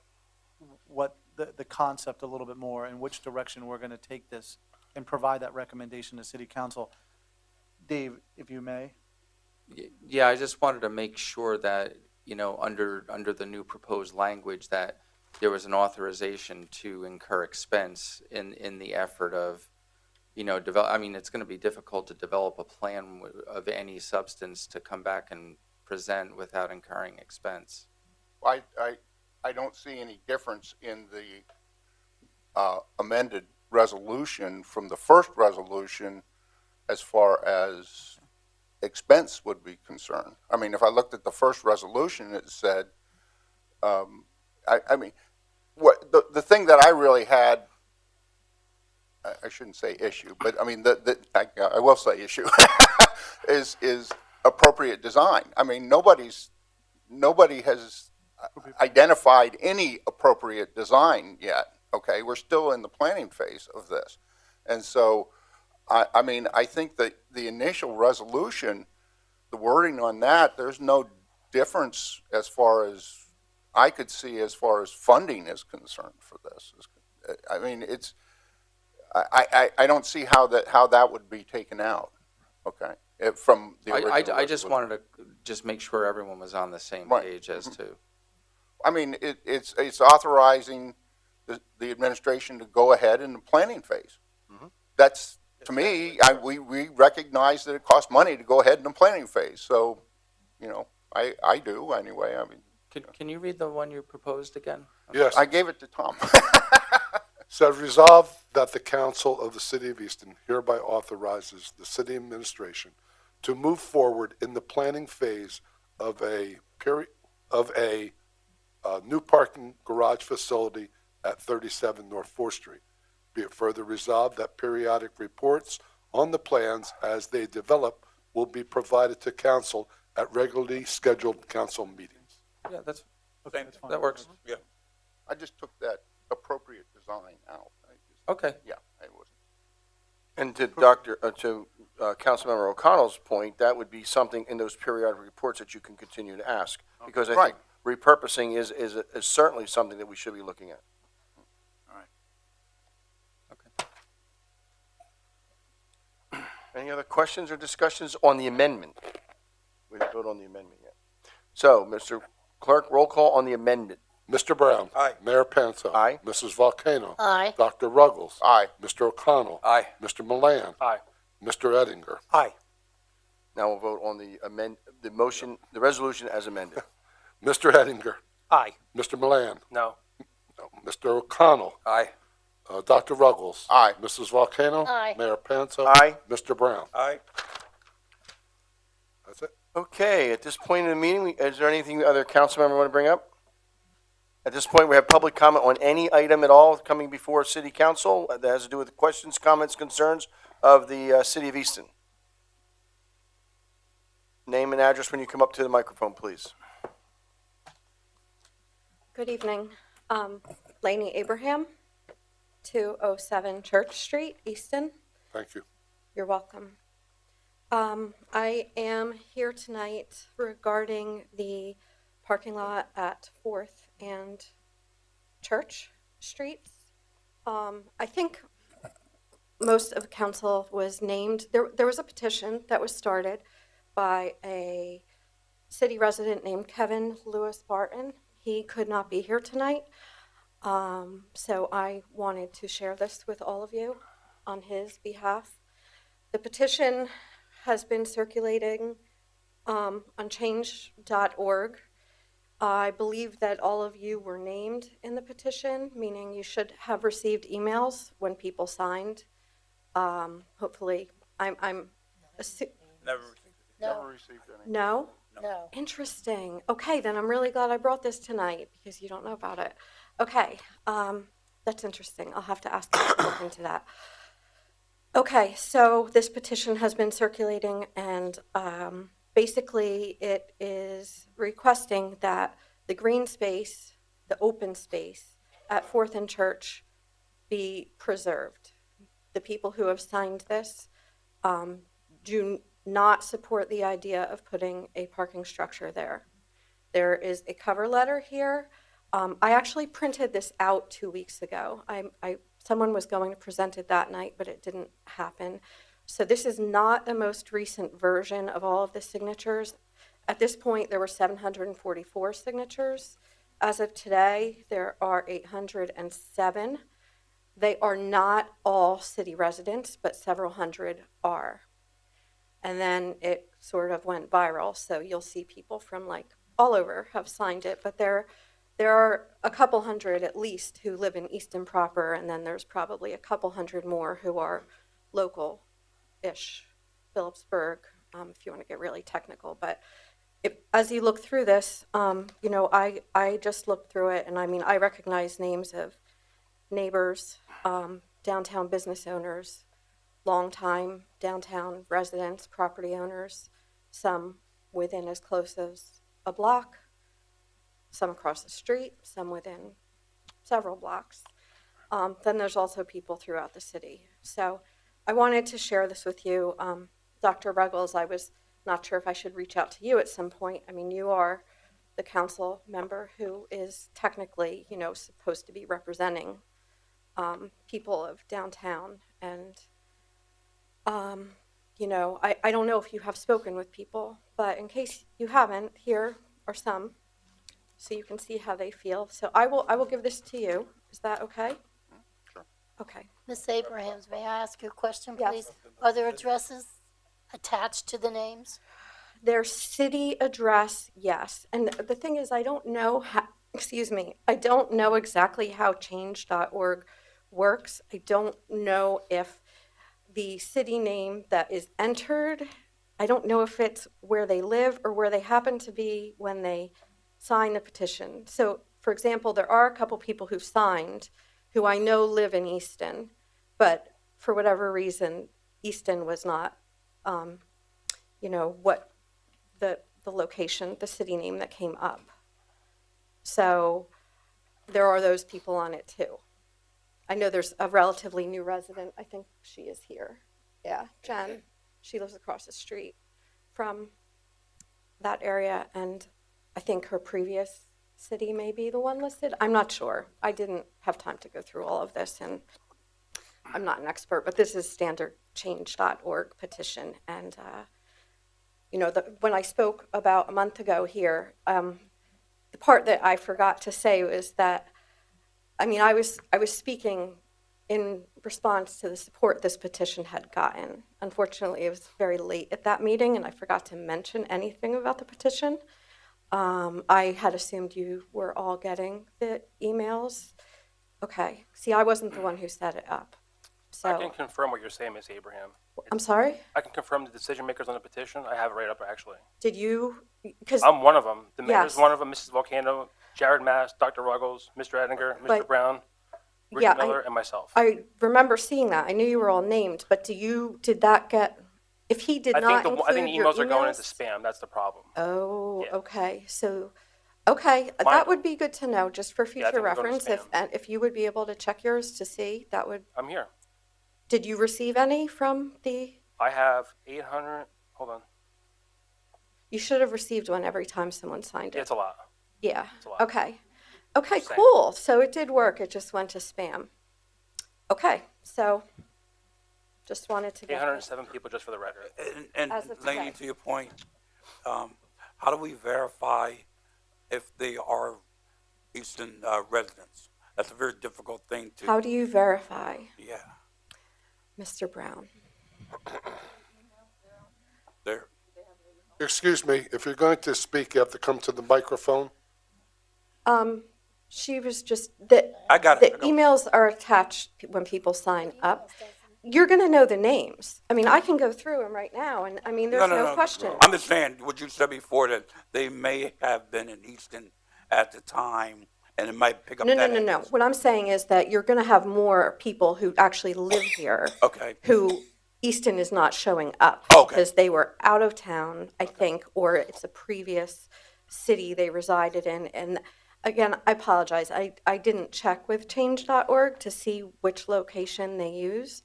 what the concept a little bit more, and which direction we're going to take this, and provide that recommendation to City Council. Dave, if you may. Yeah, I just wanted to make sure that, under the new proposed language, that there was an authorization to incur expense in the effort of, it's going to be difficult to develop a plan of any substance to come back and present without incurring expense. I don't see any difference in the amended resolution from the first resolution as far as expense would be concerned. I mean, if I looked at the first resolution, it said, what the thing that I really had, I shouldn't say issue, but I mean, I will say issue, is appropriate design. I mean, nobody has identified any appropriate design yet. Okay, we're still in the planning phase of this. And so, I think that the initial resolution, the wording on that, there's no difference as far as I could see as far as funding is concerned for this. I mean, I don't see how that would be taken out, okay, from the original I just wanted to just make sure everyone was on the same page as to. I mean, it's authorizing the administration to go ahead in the planning phase. That's, to me, we recognize that it costs money to go ahead in the planning phase. So, I do anyway. I mean, Can you read the one you proposed again? Yes. I gave it to Tom. So resolved that the council of the city of Easton hereby authorizes the city administration to move forward in the planning phase of a new parking garage facility at 37 North 4th Street. Be it further resolved that periodic reports on the plans as they develop will be provided to council at regularly scheduled council meetings. Yeah, that's Okay, that's fine. that works. Yeah. I just took that appropriate design out. Okay. Yeah, it was. And to Councilmember O'Connell's point, that would be something in those periodic reports that you can continue to ask. Because I think repurposing is certainly something that we should be looking at. Any other questions or discussions on the amendment? We didn't vote on the amendment yet. So, Mr. Clerk, roll call on the amendment. Mr. Brown. Aye. Mayor Panto. Aye. Mrs. Volcano. Aye. Dr. Ruggles. Aye. Mr. O'Connell. Aye. Mr. Milan. Aye. Mr. Ettinger. Aye. Now we'll vote on the motion, the resolution as amended. Mr. Ettinger. Aye. Mr. Milan. No. Mr. O'Connell. Aye. Dr. Ruggles. Aye. Mrs. Volcano. Aye. Mayor Panto. Aye. Mr. Brown. Aye. That's it. Okay, at this point in the meeting, is there anything other council member want to bring up? At this point, we have public comment on any item at all coming before city council that has to do with questions, comments, concerns of the city of Easton. Name and address when you come up to the microphone, please. Good evening. Lainey Abraham, 207 Church Street, Easton. Thank you. You're welcome. I am here tonight regarding the parking lot at 4th and Church Streets. I think most of the council was named. There was a petition that was started by a city resident named Kevin Lewis Barton. He could not be here tonight, so I wanted to share this with all of you on his behalf. The petition has been circulating on change.org. I believe that all of you were named in the petition, meaning you should have received emails when people signed. Hopefully, I'm Never received it. No, received any. no? no. Interesting. Okay, then I'm really glad I brought this tonight because you don't know about it. Okay, that's interesting. I'll have to ask you to look into that. Okay, so this petition has been circulating, and basically it is requesting that the green space, the open space at Fourth and Church be preserved. The people who have signed this do not support the idea of putting a parking structure there. There is a cover letter here. I actually printed this out 2 weeks ago. Someone was going to present it that night, but it didn't happen. So this is not the most recent version of all of the signatures. At this point, there were 744 signatures. As of today, there are 807. They are not all city residents, but several hundred are. And then it sort of went viral, so you'll see people from like all over have signed it, but there are a couple hundred at least who live in Easton proper, and then there's probably a couple hundred more who are local-ish, Phillipsburg, if you want to get really technical. But as you look through this, I just looked through it, and I mean, I recognize names of neighbors, downtown business owners, longtime downtown residents, property owners, some within as close as a block, some across the street, some within several blocks. Then there's also people throughout the city. So I wanted to share this with you. Dr. Ruggles, I was not sure if I should reach out to you at some point. I mean, you are the council member who is technically, supposed to be representing people of downtown. And, I don't know if you have spoken with people, but in case you haven't, here are some, so you can see how they feel. So I will give this to you. Is that okay? Sure. Okay. Ms. Abrahams, may I ask you a question, Yes. please? Are there addresses attached to the names? Their city address, yes. And the thing is, I don't know I don't know exactly how change.org works. I don't know if the city name that is entered, I don't know if it's where they live or where they happen to be when they sign the petition. So, for example, there are a couple people who've signed who I know live in Easton, but for whatever reason, Easton was not, what the location, the city name that came up. So there are those people on it too. I know there's a relatively new resident. I think she is here. Yeah, Jen. She lives across the street from that area, and I think her previous city may be the one listed. I'm not sure. I didn't have time to go through all of this, and I'm not an expert, but this is standard change.org petition. And, when I spoke about a month ago here, the part that I forgot to say was that, I was speaking in response to the support this petition had gotten. Unfortunately, it was very late at that meeting, and I forgot to mention anything about the petition. I had assumed you were all getting the emails. Okay. See, I wasn't the one who set it up. So I can confirm what you're saying, Ms. Abraham. I'm sorry? I can confirm the decision makers on the petition. I have it right up, actually. Did you? Because I'm one of them. The mayor's Yes. one of them, Mrs. Volcano, Jared Mass, Dr. Ruggles, Mr. Edinger, Mr. But- Brown, Rick Yeah, Miller, and myself. I remember seeing that. I knew you were all named, but did that get, if he did not include I think the your emails are going into emails? spam. That's the problem. Oh, Yeah. okay. So, okay, Mine- that would be good to know, just for Yeah, I future think it'll go to reference. spam. If you would be able to check yours to see, that would. I'm here. Did you receive any from the? I have 800. Hold on. You should have received one every time someone signed it. It's a lot. Yeah. It's a lot. Okay. Okay. Just saying. Cool. So it did work. It just went to spam. Okay. So, just wanted to get. 807 people, just for the record. And As of Laney, today. to your point, how do we verify if they are Easton residents? That's a very difficult thing to. How do you verify, Yeah. Mr. Brown? Excuse me, if you're going to speak, you have to come to the microphone. She was just, the I got it. the emails are attached when people sign up. You're gonna know the names. I mean, I can go through them right now, and, I mean, there's no question. I'm just saying, what you said before, that they may have been in Easton at the time, and it might pick up No, that. no, no, no. What I'm saying is that you're gonna have more people who actually live here. Okay. Who Easton is not showing up. Okay. Because they were out of town, I think, or it's a previous city they resided in. And again, I apologize. I didn't check with change.org to see which location they use.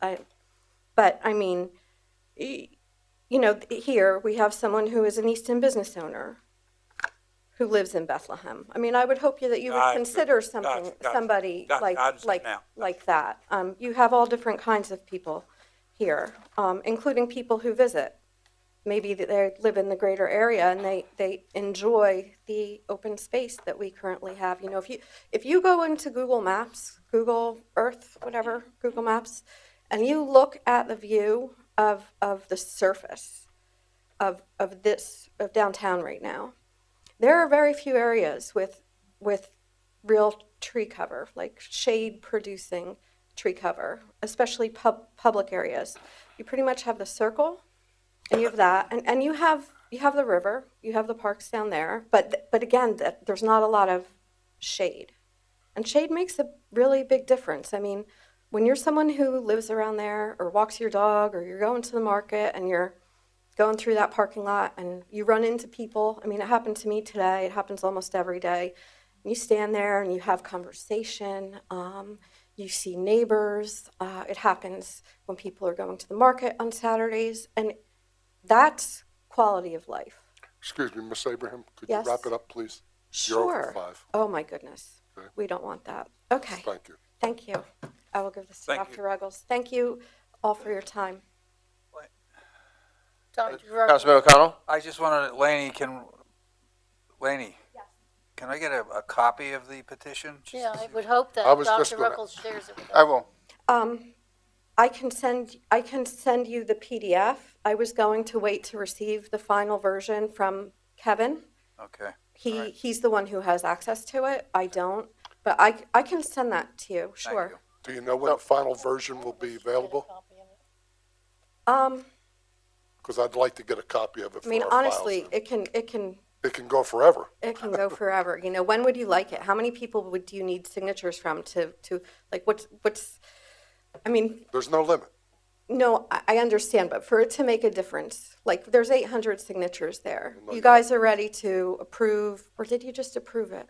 But I mean, you know, here we have someone who is an Easton business owner who lives in Bethlehem. I mean, I would hope that you would consider something, somebody like that. You have all different kinds of people here, including people who visit. Maybe they live in the greater area and they enjoy the open space that we currently have. You know, if you go into Google Maps, Google Earth, whatever, Google Maps, and you look at the view of the surface of downtown right now, there are very few areas with real tree cover, like shade producing tree cover, especially public areas. You pretty much have the circle, and you have that, and you have the river, you have the parks down there, but again, there's not a lot of shade, and shade makes a really big difference. I mean, when you're someone who lives around there, or walks your dog, or you're going to the market, and you're going through that parking lot, and you run into people. I mean, it happened to me today. It happens almost every day. You stand there and you have conversation. You see neighbors. It happens when people are going to the market on Saturdays, and that's quality of life. Excuse me, Ms. Abraham, could Yes. you wrap it up, please? Sure. You're over 5. Oh, my goodness. Okay. We don't want that. Okay. Thank you. Thank you. I will give this to Thank Dr. Ruggles. Thank you all for your time. Councilman O'Connell? I just wanted, Laney, can I get a copy of the petition? Yeah, I would hope that I was just Dr. gonna- Ruggles shares it with us. I will. I can send you the PDF. I was going to wait to receive the final version from Kevin. Okay. He's the one who has access to it. I don't, but I can send that to you. Sure. you. Do you know when the final version will be available? Because I'd like to get a copy of it I for mean, our files. honestly, it can It can go forever. go forever. You know, when would you like it? How many people would you need signatures from to like what's? I mean, There's no limit. no, I understand, but for it to make a difference, like there's 800 signatures there. No, You you're guys are ready to approve, or did you just approve it?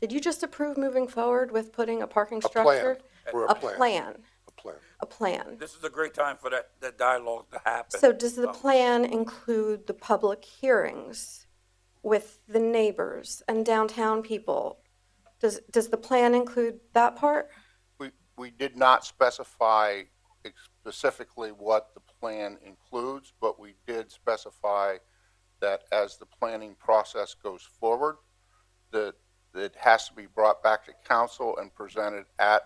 Did you just approve moving forward with putting a parking structure? For A a plan. plan. A plan. A plan. This is a great time for that dialogue to happen. So does the plan include the public hearings with the neighbors and downtown people? Does the plan include that part? We did not specify specifically what the plan includes, but we did specify that as the planning process goes forward, that it has to be brought back to council and presented at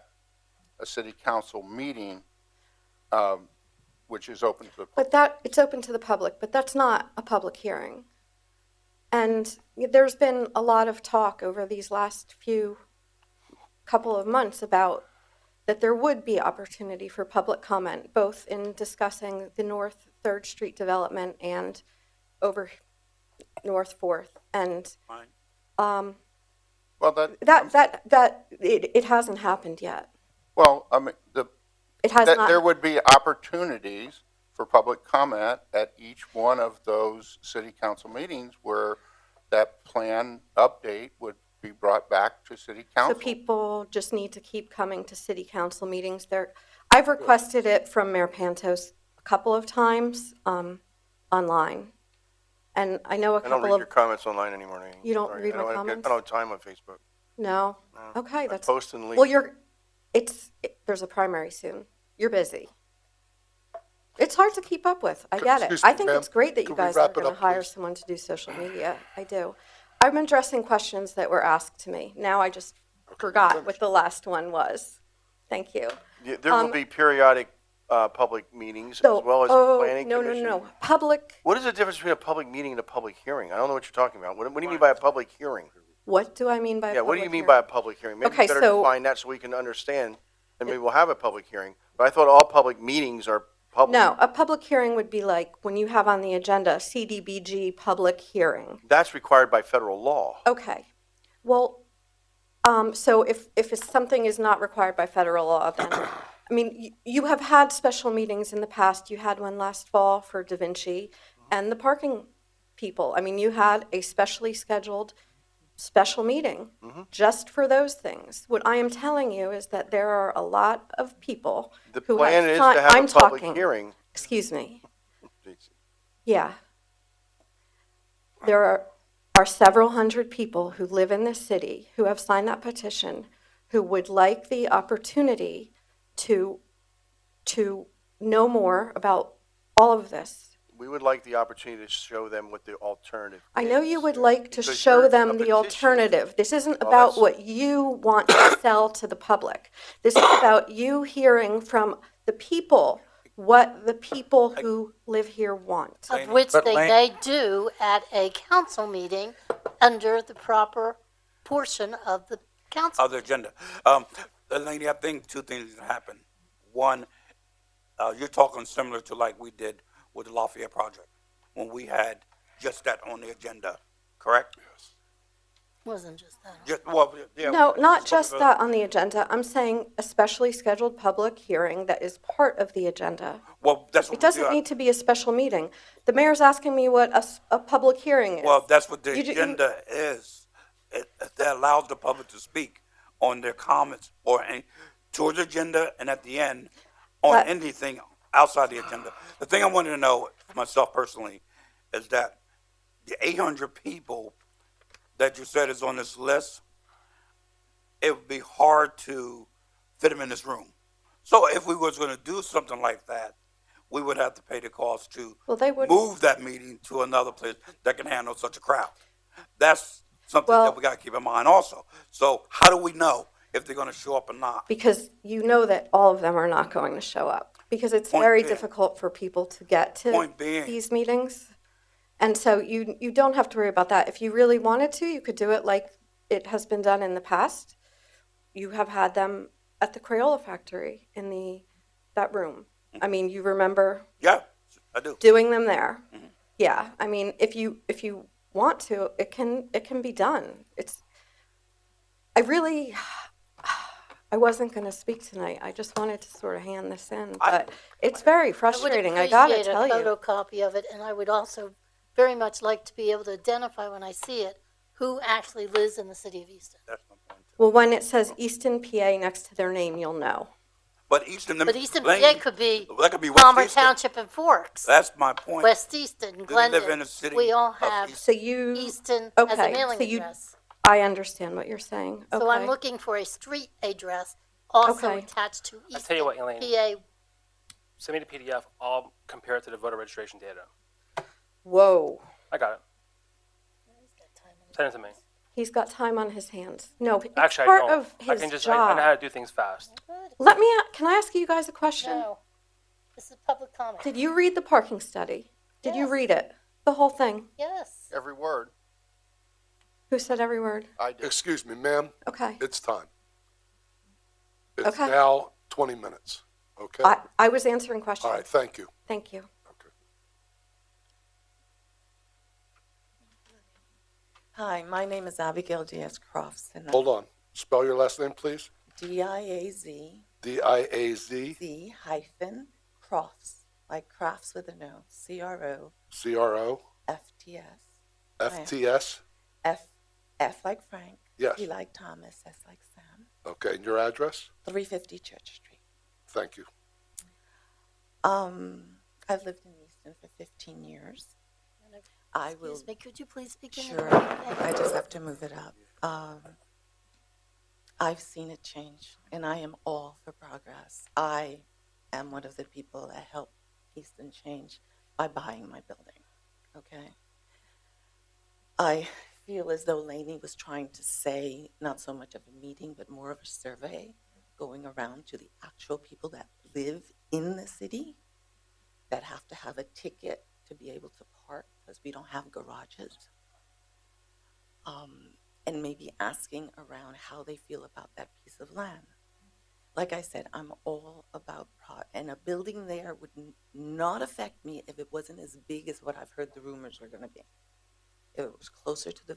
a city council meeting, which is open to the public. But it's open to the public, but that's not a public hearing. And there's been a lot of talk over these last couple of months about that there would be opportunity for public comment, both in discussing the North 3rd Street development and over North 4th. And Well, it hasn't happened yet. well, I mean, It has not. there would be opportunities for public comment at each one of those city council meetings where that plan update would be brought back to city So council. people just need to keep coming to city council meetings. I've requested it from Mayor Pantos a couple of times online. And I know a I don't couple read your of, comments online anymore, Nancy. You don't Sorry. read I my don't have- comments? I don't have time on Facebook. no? No. Okay, I that's, post and leave. well, there's a primary soon. You're busy. It's hard to keep up with. I get it. Excuse I me, think ma'am. it's great that you Could we guys are wrap it going to up, hire please? someone to do social media. I do. I'm addressing questions that were asked to me. Now I just forgot what the last one was. Thank you. Yeah, there will be periodic public meetings So, as well as oh, planning no, commission? no, no. Public, What is the difference between a public meeting and a public hearing? I don't know what you're talking about. What do you mean by a public hearing? what do I mean by a Yeah, public what do you mean hearing? by a public hearing? Maybe Okay, you better so- define that so we can understand, and maybe we'll have a public hearing. But I thought all public meetings are public. No, a public hearing would be like when you have on the agenda, CDBG public hearing. That's required by federal law. Okay. Well, so if it's something is not required by federal law, then, I mean, you have had special meetings in the past. You had one last fall for Da Vinci and the parking people. I mean, you had a specially scheduled special meeting just for those things. What I am telling you is that there are a lot of people The who plan have is time. to have I'm a public talking. hearing. Excuse me. Yeah. There are several hundred people who live in this city who have signed that petition who would like the opportunity to know more about all of this. We would like the opportunity to show them what the alternative I know is. you would like to Because show you're a them the petition. alternative. This isn't Well, about that's- what you want to sell to the public. This is about you hearing from the people what the people who live here want. Of which But they Lane- may do at a council meeting under the proper portion of the council. Of the agenda. Lady, I think two things happen. One, you're talking similar to like we did with the Lafayette project, when we had just that on the agenda, correct? Wasn't just that. Just, well, yeah. No, not something just for- that on the agenda. I'm saying a specially scheduled public hearing that is part of the agenda. Well, that's what It doesn't need to be a special meeting. The mayor's asking me what a public hearing is. Well, that's what the You- you- agenda is. That allows the public to speak on their comments or any, towards the agenda and at the end on But- anything outside the agenda. The thing I wanted to know myself personally is that the 800 people that you said is on this list, it would be hard to fit them in this room. So if we was going to do something like that, we would have to pay the cost to Well, they would. move that meeting to another place that can handle such a crowd. That's something Well- that we got to keep in mind also. So how do we know if they're going to show up or not? Because you know that all of them are not going to show up. Because it's Point very being- difficult for people to get to Point being- these meetings. And so you don't have to worry about that. If you really wanted to, you could do it like it has been done in the past. You have had them at the Crayola factory in that room. I mean, you remember Yeah, I do. doing them there. Yeah, I mean, if you want to, it can be done. I wasn't going to speak tonight. I just wanted to sort of hand this in, but it's very frustrating. I gotta tell I would appreciate you. a photocopy of it, and I would also very much like to be able to identify when I see it who actually lives in the city of Easton. That's my point. Well, when it says Easton, PA next to their name, you'll know. But Easton, But Easton, Lane- PA could be that could be West Palmer Easton. Township and Forks, That's my point. West Easton, Do they live in Glendon. the city We all of have Easton? So you, Easton as a okay, mailing so you, address. I understand what you're saying. So I'm Okay. looking for a street address also Okay. attached to I'll tell you what, Easton, Elaine. PA. Send me the PDF. I'll compare it to the voter registration data. Whoa. I got it. Send it to me. He's got time on his hands. No, it's Actually, part I don't. of I his can just. job. I know how to do things fast. Can I ask you guys a question? No, this is public comment. Did you read the parking study? Did you Yes. read it? The whole thing? Yes. Every word. Who said every word? I did. Excuse me, ma'am, Okay. it's time. It's Okay. now 20 minutes, okay? I was answering questions. All right, thank you. Thank you. Okay. Hi, my name is Abigail Diaz Crofts, and Hold on. Spell your last name, please. DIAZ D-I-A-Z, Z hyphen Crofts, like crafts with an O, CRO C-R-O, FTS, F-T-S. F like Frank, Yes. T like Thomas, S like Sam, Okay, and your address? 350 Church Street. Thank you. I've lived in Easton for 15 years. I will. Excuse me, could you please speak in the Sure. microphone? I just have to move it up. I've seen it change, and I am all for progress. I am one of the people that helped Easton change by buying my building. Okay. I feel as though Laney was trying to say not so much of a meeting, but more of a survey going around to the actual people that live in the city that have to have a ticket to be able to park because we don't have garages. And maybe asking around how they feel about that piece of land. Like I said, I'm all about and a building there would not affect me if it wasn't as big as what I've heard the rumors are going to be. If it was closer to the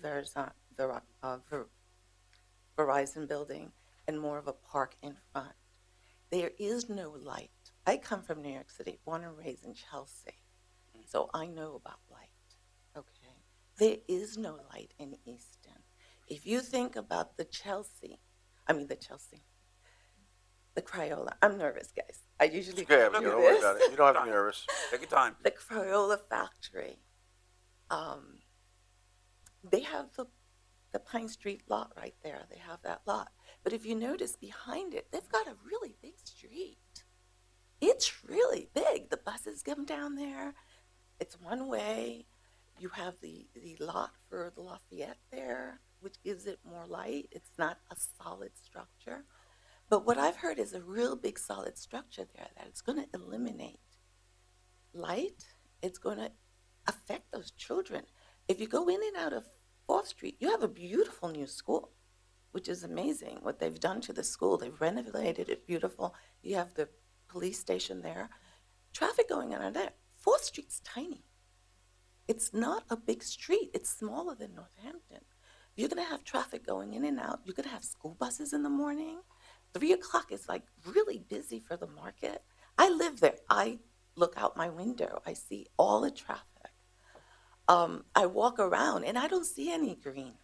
Verizon building and more of a park in front. There is no light. I come from New York City, born and raised in Chelsea, so I know about light, okay? There is no light in Easton. If you think about the Crayola, I'm nervous, guys. I usually Okay, can't Abigail, do don't worry this. about it. You don't have to be nervous. Take your time. The Crayola factory, they have the Pine Street lot right there. They have that lot. But if you notice behind it, they've got a really big street. It's really big. The buses come down there. It's one way. You have the lot for the Lafayette there, which gives it more light. It's not a solid structure. But what I've heard is a real big solid structure there that it's going to eliminate light. It's going to affect those children. If you go in and out of 4th Street, you have a beautiful new school, which is amazing what they've done to the school. They've renovated it beautiful. You have the police station there. Traffic going in and there. 4th Street's tiny. It's not a big street. It's smaller than Northampton. You're going to have traffic going in and out. You're going to have school buses in the morning. 3 o'clock is like really busy for the market. I live there. I look out my window. I see all the traffic. I walk around and I don't see any green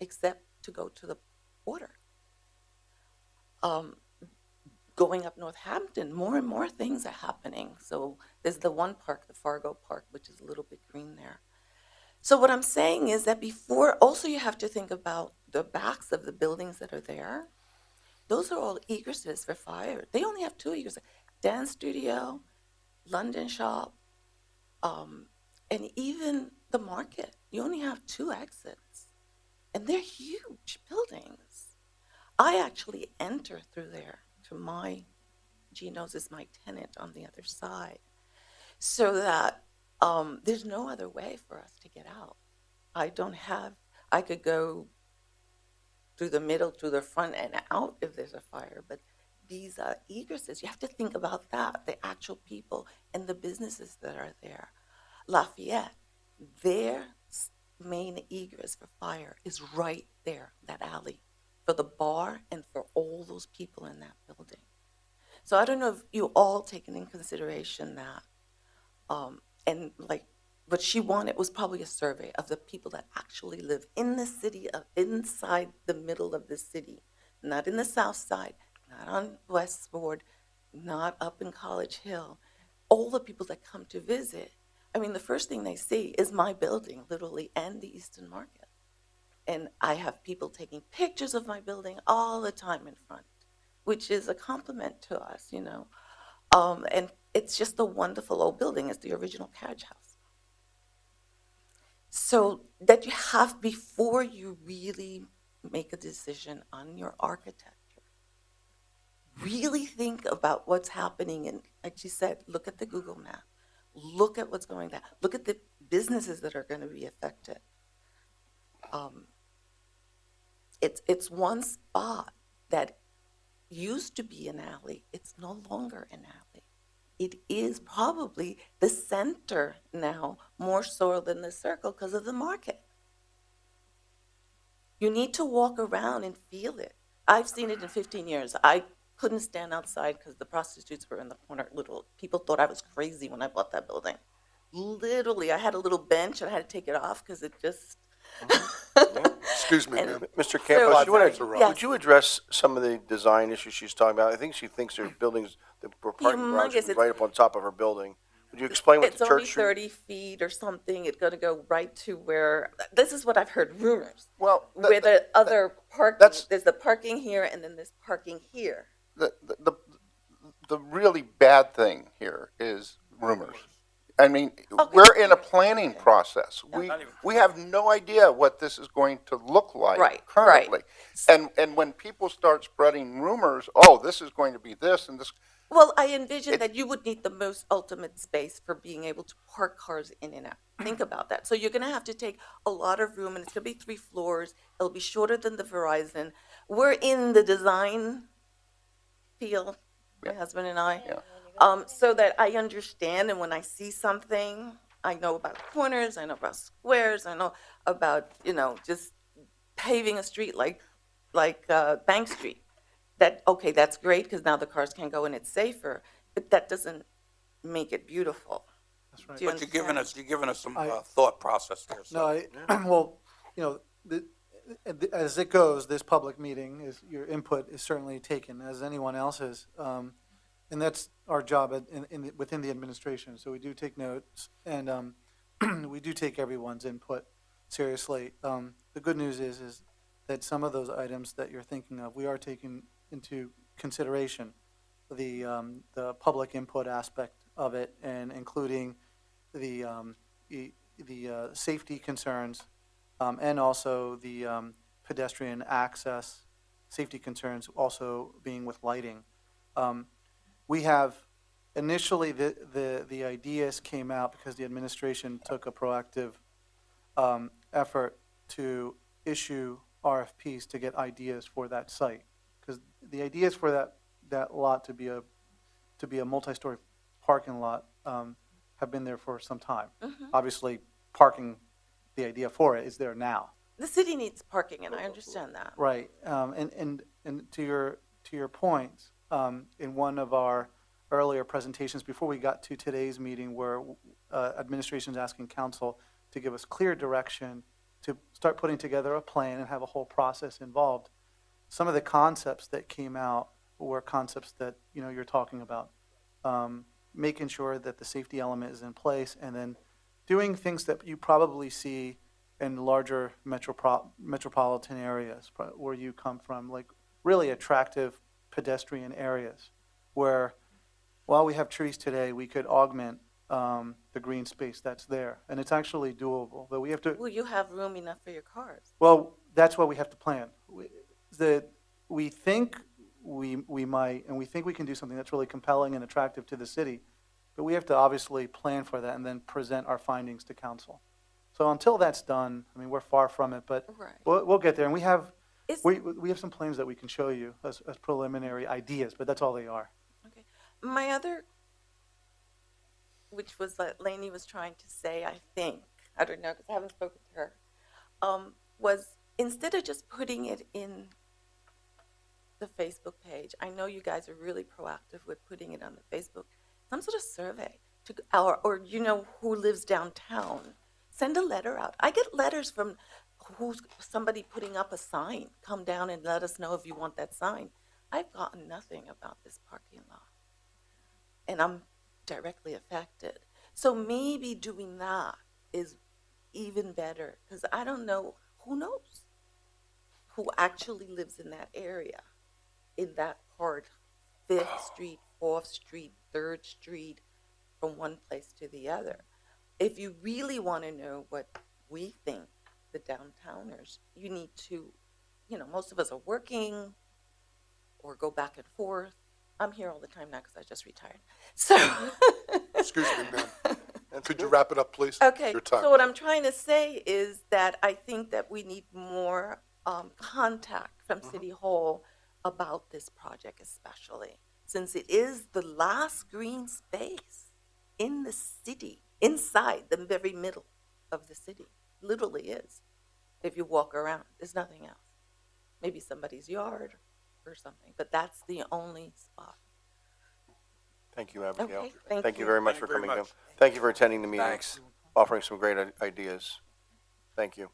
except to go to the border. Going up Northampton, more and more things are happening. So there's the one park, the Fargo Park, which is a little bit green there. So what I'm saying is that before, also you have to think about the backs of the buildings that are there. Those are all egresses for fire. They only have 2 egresses. Dance studio, London shop, and even the market. You only have 2 exits. And they're huge buildings. I actually enter through there to Gino's is my tenant on the other side. So that there's no other way for us to get out. I could go through the middle, through the front and out if there's a fire, but these egresses, you have to think about that, the actual people and the businesses that are there. Lafayette, their main egress for fire is right there, that alley, for the bar and for all those people in that building. So I don't know if you all taken in consideration that, and like what she wanted was probably a survey of the people that actually live in the city, inside the middle of the city, not in the south side, not on Westward, not up in College Hill. All the people that come to visit, I mean, the first thing they see is my building, literally, and the Easton Market. And I have people taking pictures of my building all the time in front, which is a compliment to us, you know. And it's just a wonderful old building. It's the original carriage house. So that you have, before you really make a decision on your architecture, really think about what's happening. And like she said, look at the Google map. Look at what's going down. Look at the businesses that are going to be affected. It's one spot that used to be an alley. It's no longer an alley. It is probably the center now, more so than the circle, because of the market. You need to walk around and feel it. I've seen it in 15 years. I couldn't stand outside because the prostitutes were in the corner. People thought I was crazy when I bought that building. Literally, I had a little bench and I had to take it off because it just... Excuse me, ma'am. Mr. Campos, Yes. would you address some of the design issues she's talking about? I think she thinks her buildings, the parking garage is right up on top of her building. Would you explain what the It's church... only 30 feet or something. It's going to go right to where... This is what I've heard, rumors. Well, where the other parking... There's the parking here and then there's parking here. The really bad thing here is rumors. I mean, we're in a planning process. We have no idea what this is going to look like Right, currently. And when people start spreading rumors, oh, this is going to be this and this, Well, I envision that you would need the most ultimate space for being able to park cars in and out. Think about that. So you're going to have to take a lot of room, and it's going to be 3 floors. It'll be shorter than the Verizon. We're in the design field, my husband and I, so that I understand. And when I see something, I know about corners, I know about squares, I know about just paving a street like Bank Street. That okay, that's great because now the cars can go and it's safer, but that doesn't make it beautiful. That's right. Do you But you're understand? giving us some thought process there. So. No, well, as it goes, this public meeting is, your input is certainly taken, as anyone else's. And that's our job within the administration. So we do take notes, and we do take everyone's input seriously. The good news is that some of those items that you're thinking of, we are taking into consideration the public input aspect of it, and including the safety concerns, and also the pedestrian access safety concerns, also being with lighting. We have initially the ideas came out because the administration took a proactive effort to issue RFPs to get ideas for that site, because the ideas for that lot to be a multi-story parking lot have been there for some time. Obviously, parking, the idea for it is there now. The city needs parking, and I understand that. Right, and to your point, in one of our earlier presentations before we got to today's meeting, where administration's asking council to give us clear direction to start putting together a plan and have a whole process involved. Some of the concepts that came out were concepts that you're talking about, making sure that the safety element is in place, and then doing things that you probably see in larger metropolitan areas where you come from, like really attractive pedestrian areas where, while we have trees today, we could augment the green space that's there, and it's actually doable. But we have to. Will you have room enough for your cars? Well, that's what we have to plan. We think we might, and we think we can do something that's really compelling and attractive to the city, but we have to obviously plan for that and then present our findings to council. So until that's done, I mean, we're far from it, but we'll get there. And we have some plans that we can show you as preliminary ideas, but that's all they are. Okay. My other, which was what Lainey was trying to say, I think, I don't know because I haven't spoken to her, was instead of just putting it in the Facebook page, I know you guys are really proactive with putting it on the Facebook, some sort of survey to or who lives downtown. Send a letter out. I get letters from somebody putting up a sign. Come down and let us know if you want that sign. I've gotten nothing about this parking lot, and I'm directly affected. So maybe doing that is even better, because I don't know, who knows who actually lives in that area, in that part, 5th Street, 4th Street, 3rd Street, from one place to the other. If you really want to know what we think, the downtowners, you need to, most of us are working or go back and forth. I'm here all the time now because I just retired. So, Excuse me, ma'am. Could you wrap it up, please? Okay. Your time. So what I'm trying to say is that I think that we need more contact from City Hall about this project, especially since it is the last green space in the city, inside the very middle of the city. Literally is. If you walk around, there's nothing else. Maybe somebody's yard or something, but that's the only spot. Thank you, Abigail. Okay, thank you you. very much for coming down. Thank you for attending the meeting. Thanks. Offering some great ideas. Thank you.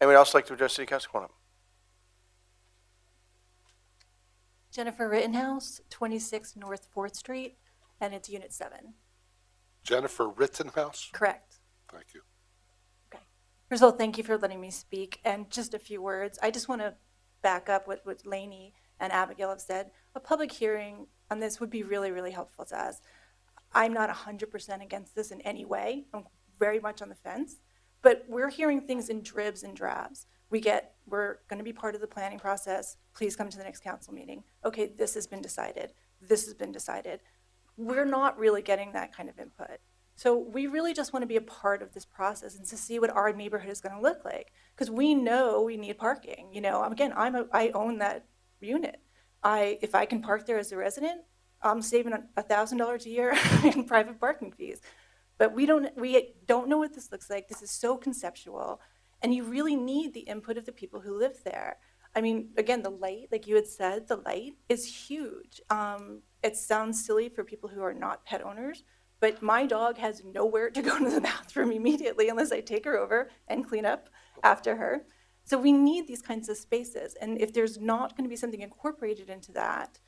Anyone else like to address City Council? Come on up. Jennifer Rittenhouse, 26 North 4th Street, and it's Unit 7. Jennifer Rittenhouse? Correct. Thank you. Okay. First of all, thank you for letting me speak. And just a few words. I just want to back up what Lainey and Abigail have said. A public hearing on this would be really, really helpful to us. I'm not 100% against this in any way. I'm very much on the fence. But we're hearing things in dribs and drabs. We're going to be part of the planning process. Please come to the next council meeting. Okay, this has been decided. This has been decided. We're not really getting that kind of input. So we really just want to be a part of this process and to see what our neighborhood is going to look like. Because we know we need parking. You know, again, I own that unit. If I can park there as a resident, I'm saving $1,000 a year in private parking fees. But we don't know what this looks like. This is so conceptual. And you really need the input of the people who live there. I mean, again, the light, like you had said, the light is huge. It sounds silly for people who are not pet owners, but my dog has nowhere to go to the bathroom immediately unless I take her over and clean up after her. So we need these kinds of spaces. And if there's not going to be something incorporated into that,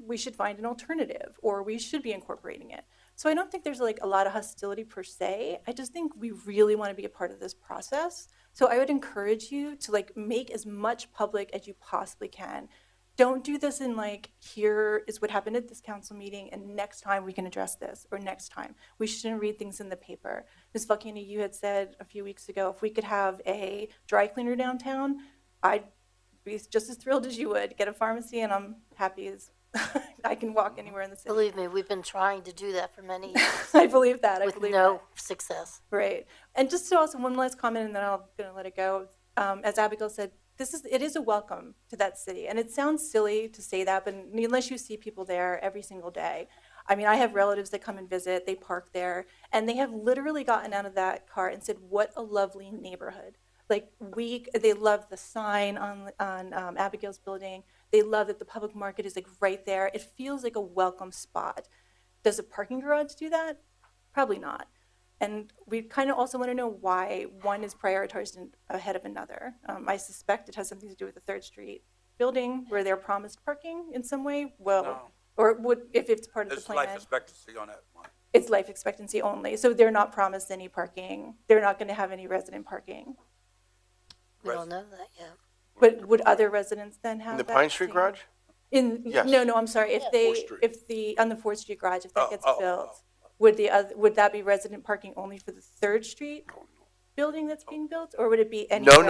we should find an alternative, or we should be incorporating it. So I don't think there's like a lot of hostility per se. I just think we really want to be a part of this process. So I would encourage you to like make as much public as you possibly can. Don't do this in like, here is what happened at this council meeting, and next time we can address this, or next time. We shouldn't read things in the paper. Ms. Falcone, you had said a few weeks ago, if we could have a dry cleaner downtown, I'd be just as thrilled as you would. Get a pharmacy, and I'm happy as I can walk anywhere in the city. Believe me, we've been trying to do that for many years. I believe that. With no success. Right. And just to also one last comment, and then I'm going to let it go. As Abigail said, it is a welcome to that city. And it sounds silly to say that, but unless you see people there every single day. I mean, I have relatives that come and visit, they park there, and they have literally gotten out of that car and said, what a lovely neighborhood. Like they love the sign on Abigail's building. They love that the public market is like right there. It feels like a welcome spot. Does a parking garage do that? Probably not. And we kind of also want to know why one is prioritized ahead of another. I suspect it has something to do with the 3rd Street building where they're promised parking in some way. Well, No. or would if it's part of There's the plan. life expectancy on that one. It's life expectancy only. So they're not promised any parking. They're not going to have any resident parking. We don't know that yet. But would other residents then have In the that Pine Street same- garage? Yes. No, I'm sorry. If on the 4th Street garage, if that gets built, would that be resident parking only for the 3rd Street building that's being built, or would it be any? No.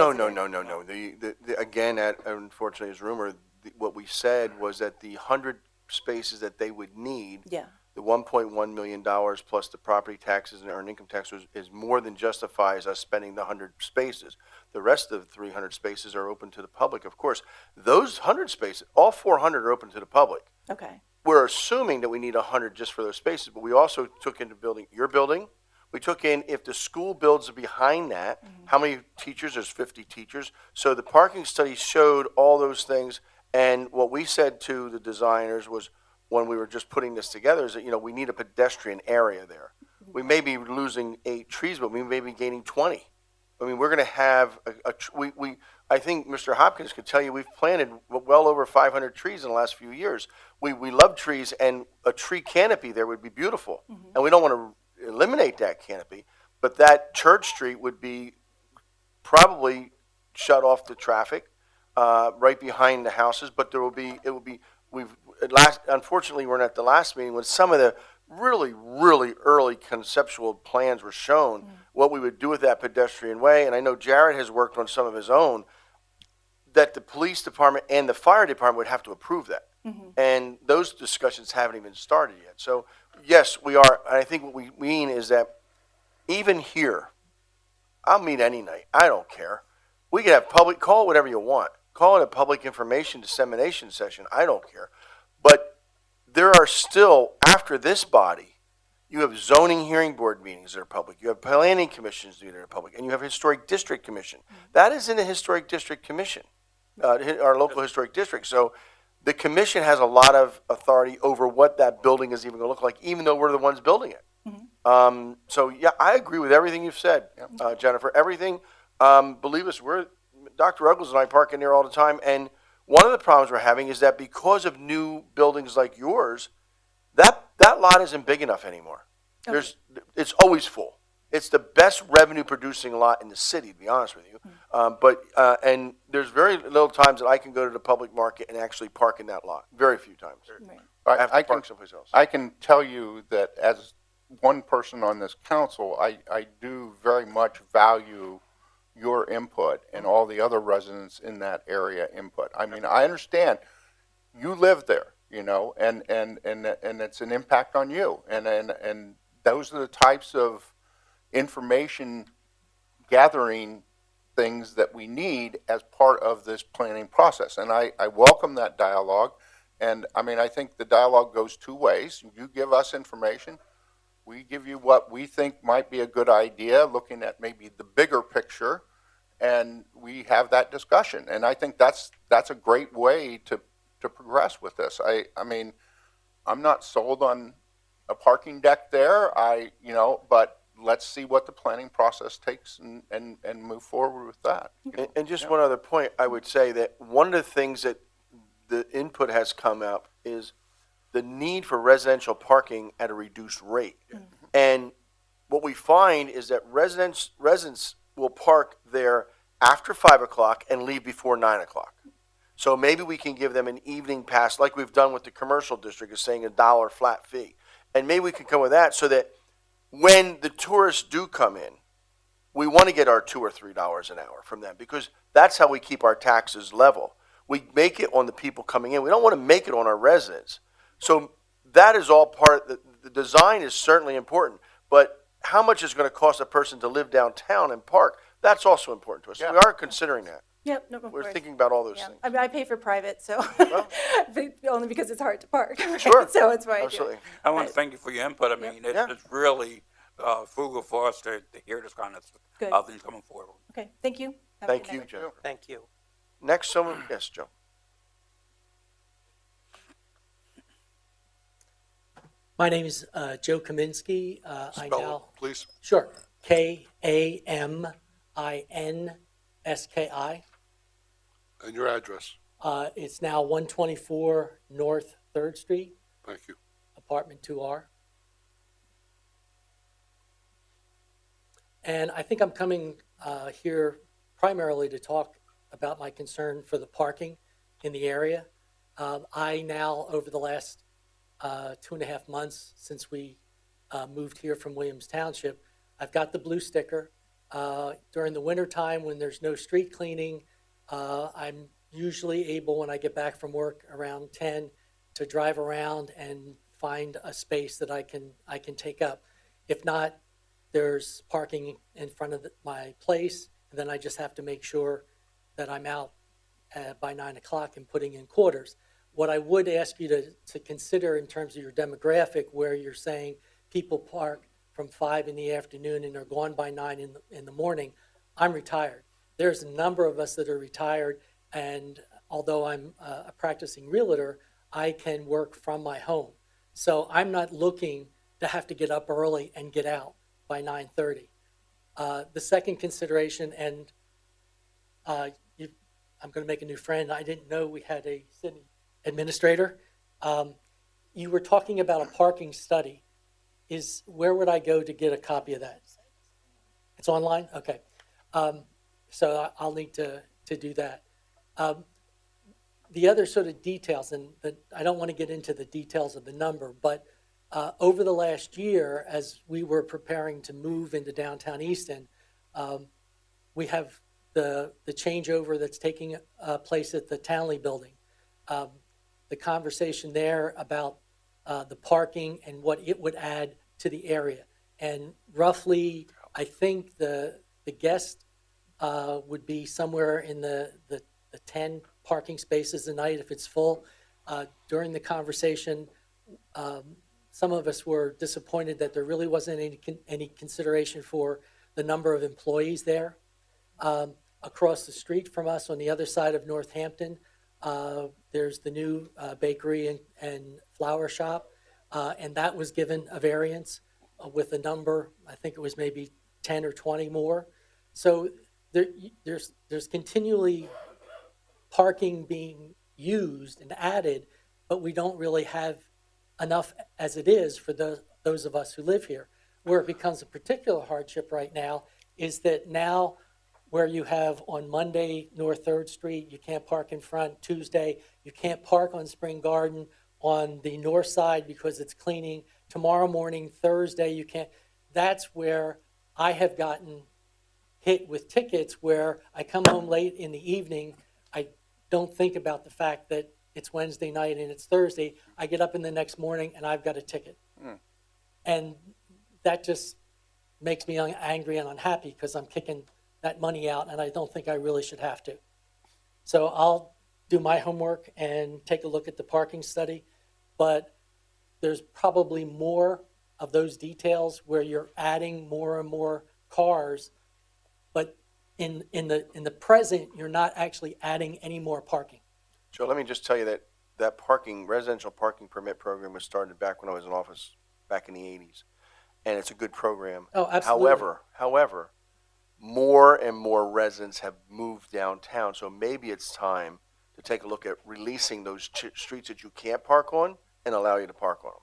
Again, unfortunately, as rumor, what we said was that the 100 spaces that they would need, Yeah. the $1.1 million plus the property taxes and earned income tax is more than justifies us spending the 100 spaces. The rest of the 300 spaces are open to the public, of course. Those 100 spaces, all 400 are open to the public. Okay. We're assuming that we need 100 just for those spaces, but we also took into building your building. We took in, if the school builds behind that, how many teachers? There's 50 teachers. So the parking study showed all those things. And what we said to the designers was, when we were just putting this together, is that, we need a pedestrian area there. We may be losing 8 trees, but we may be gaining 20. I mean, we're going to have I think Mr. Hopkins could tell you we've planted well over 500 trees in the last few years. We love trees, and a tree canopy there would be beautiful. And we don't want to eliminate that canopy, but that Church Street would be probably shut off to traffic right behind the houses. But unfortunately, we're at the last meeting when some of the really, really early conceptual plans were shown, what we would do with that pedestrian way. And I know Jared has worked on some of his own, that the police department and the fire department would have to approve that. And those discussions haven't even started yet. So yes, we are. And I think what we mean is that even here, I'll meet any night. I don't care. We can have call it whatever you want. Call it a public information dissemination session. I don't care. But there are still, after this body, you have zoning hearing board meetings that are public. You have planning commissions that are public. And you have historic district commission. That is in a historic district commission, our local historic district. So the commission has a lot of authority over what that building is even going to look like, even though we're the ones building it. So yeah, I agree with everything you've said, Jennifer. Everything. Believe us, Dr. Ruggles and I park in there all the time. And one of the problems we're having is that because of new buildings like yours, that lot isn't big enough anymore. It's always full. It's the best revenue producing lot in the city, to be honest with you. And there's very little times that I can go to the public market and actually park in that lot. Very few times. I have to park someplace else. I can tell you that as one person on this council, I do very much value your input and all the other residents in that area input. I mean, I understand you live there, you know, and it's an impact on you. And those are the types of information gathering things that we need as part of this planning process. And I welcome that dialogue. And I mean, I think the dialogue goes two ways. You give us information. We give you what we think might be a good idea, looking at maybe the bigger picture, and we have that discussion. And I think that's a great way to progress with this. I mean, I'm not sold on a parking deck there. But let's see what the planning process takes and move forward with that. And just one other point, I would say that one of the things that the input has come up is the need for residential parking at a reduced rate. And what we find is that residents will park there after 5 o'clock and leave before 9 o'clock. So maybe we can give them an evening pass, like we've done with the commercial district, is saying $1 flat fee. And maybe we can come with that so that when the tourists do come in, we want to get our $2 or $3 an hour from them, because that's how we keep our taxes level. We make it on the people coming in. We don't want to make it on our residents. So that is all part, the design is certainly important, but how much is going to cost a person to live downtown and park? That's also important to us. Yeah. We are considering that. Yep, no, We're thinking about all those things. I mean, I pay for private, so only because it's hard to park. Right? Sure. So it's why Absolutely. I want to thank you for your input. I mean, it's really frugal for us to hear this kind of things coming forward. Okay, thank you. Have a Thank good you, night. Jennifer. Thank you. Next, someone, yes, Joe. My name is Joe Kaminsky. Spell it, please. Sure. Kaminski. And your address. It's now 124 North 3rd Street, Thank you. apartment 2R. And I think I'm coming here primarily to talk about my concern for the parking in the area. I now, over the last 2.5 months since we moved here from Williams Township, I've got the blue sticker. During the wintertime when there's no street cleaning, I'm usually able, when I get back from work around 10, to drive around and find a space that I can take up. If not, there's parking in front of my place, and then I just have to make sure that I'm out by 9 o'clock and putting in quarters. What I would ask you to consider in terms of your demographic, where you're saying people park from 5 in the afternoon and are gone by 9 in the morning, I'm retired. There's a number of us that are retired, and although I'm a practicing realtor, I can work from my home. So I'm not looking to have to get up early and get out by 9:30. The second consideration, and I'm going to make a new friend. I didn't know we had a city administrator. You were talking about a parking study. Where would I go to get a copy of that? It's online? Okay. So I'll need to do that. The other sort of details, and I don't want to get into the details of the number, but over the last year, as we were preparing to move into downtown Easton, we have the changeover that's taking place at the Townley building. The conversation there about the parking and what it would add to the area. And roughly, I think the guest would be somewhere in the 10 parking spaces a night if it's full. During the conversation, some of us were disappointed that there really wasn't any consideration for the number of employees there. Across the street from us on the other side of Northampton, there's the new bakery and flower shop, and that was given a variance with a number, I think it was maybe 10 or 20 more. So there's continually parking being used and added, but we don't really have enough as it is for those of us who live here. where it becomes a particular hardship right now is that now where you have on Monday, North Third Street, you can't park in front. Tuesday, you can't park on Spring Garden on the north side because it's cleaning. Tomorrow morning, Thursday, you can't. That's where I have gotten hit with tickets where I come home late in the evening. I don't think about the fact that it's Wednesday night and it's Thursday. I get up in the next morning and I've got a ticket. And that just makes me angry and unhappy because I'm kicking that money out and I don't think I really should have to. So I'll do my homework and take a look at the parking study, but there's probably more of those details where you're adding more and more cars, but in the present, you're not actually adding any more parking. Joe, let me just tell you that that residential parking permit program was started back when I was in office back in the 80s. And it's a good program. Oh, absolutely. However, more and more residents have moved downtown, so maybe it's time to take a look at releasing those streets that you can't park on and allow you to park on them.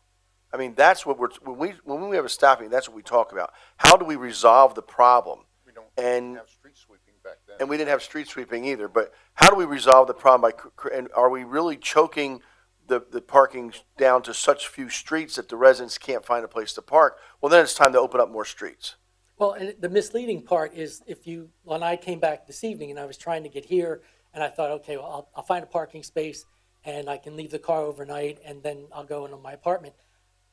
I mean, that's what when we have a staff meeting, that's what we talk about. How do we resolve the problem? We don't And have street sweeping back then. and we didn't have street sweeping either. But how do we resolve the problem and are we really choking the parking down to such few streets that the residents can't find a place to park? Well, then it's time to open up more streets. Well, and the misleading part is when I came back this evening and I was trying to get here and I thought, okay, well, I'll find a parking space and I can leave the car overnight and then I'll go into my apartment.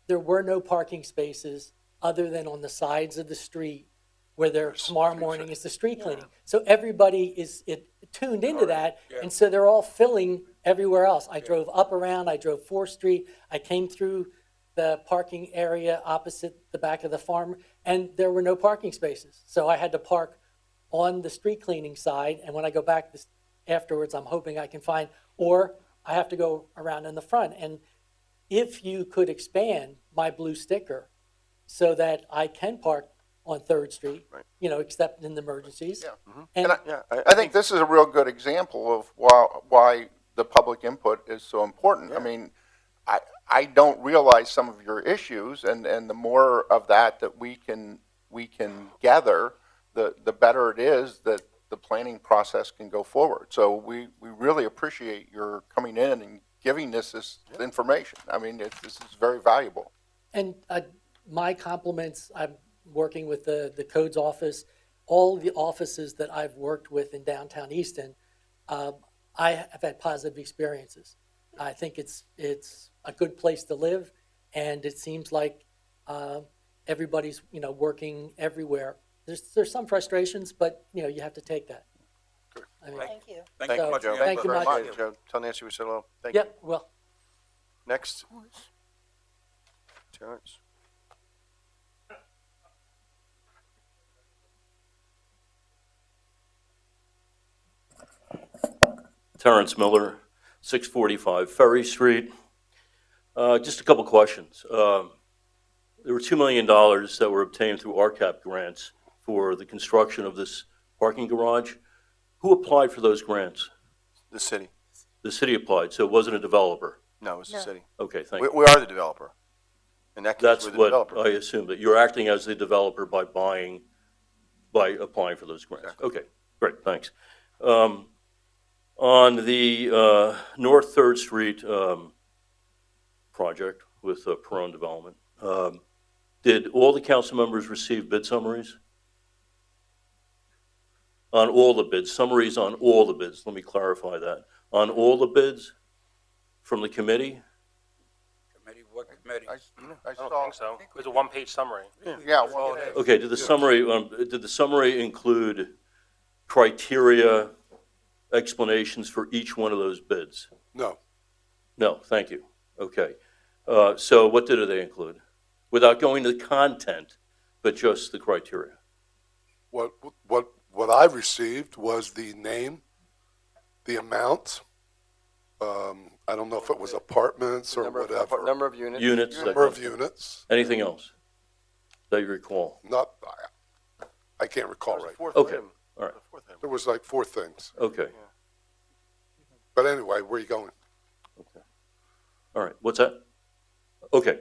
There were no parking spaces other than on the sides of the street where tomorrow morning is the street cleaning. So everybody is tuned into that, and so they're all filling everywhere else. I drove up around, I drove 4th Street, I came through the parking area opposite the back of the farm, and there were no parking spaces. So I had to park on the street cleaning side, and when I go back afterwards, I'm hoping I can find, or I have to go around in the front. And if you could expand my blue sticker so that I can park on 3rd Street, except in the emergencies. Yeah. And I think this is a real good example of why the public input is so important. I mean, I don't realize some of your issues, and the more of that we can gather, the better it is that the planning process can go forward. So we really appreciate your coming in and giving us this information. I mean, this is very valuable. And my compliments, I'm working with the codes office, all the offices that I've worked with in downtown Easton, I have had positive experiences. I think it's a good place to live, and it seems like everybody's working everywhere. There's some frustrations, but you have to take that. I mean, Thank you. Thank you much. Joe. Thank you very much. Joe, tell Nancy we said hello. Thank you. Yep. Well, Next. Terrence. Terrence Miller, 645 Ferry Street. Just a couple questions. There were $2 million that were obtained through RCAP grants for the construction of this parking garage. Who applied for those grants? The city. The city applied, so it wasn't a developer? No, it's the city. Okay, thank you. We are the developer. In that case, That's we're the what developer. I assumed, that you're acting as the developer by applying for those grants. Exactly. Okay, great, thanks. On the North Third Street project with Perone Development, did all the council members receive bid summaries? On all the bids, summaries on all the bids, let me clarify that. On all the bids from the committee? Committee, what committee? I I don't saw. think so. It was a one-page summary. Yeah. Okay, did the summary include criteria, explanations for each one of those bids? No. No, thank you. Okay. So what did they include? Without going to the content, but just the criteria? What I received was the name, the amount. I don't know if it was apartments or whatever. Number of units. Units. Number of units. Anything else that you recall? Not, I can't recall right. Okay, all right. There was like 4 things. Okay, But anyway, where are you going? all right. What's that? Okay,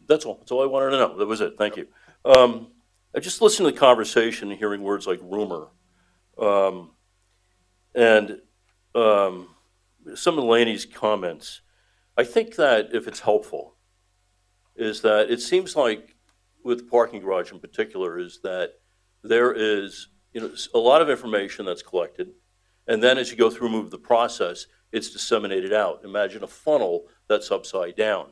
that's all. That's all I wanted to know. That was it. Thank you. I just listened to the conversation and hearing words like rumor. And some of Laney's comments, I think that if it's helpful, is that it seems like with the parking garage in particular is that there is, a lot of information that's collected. And then as you go through move the process, it's disseminated out. Imagine a funnel that's upside down.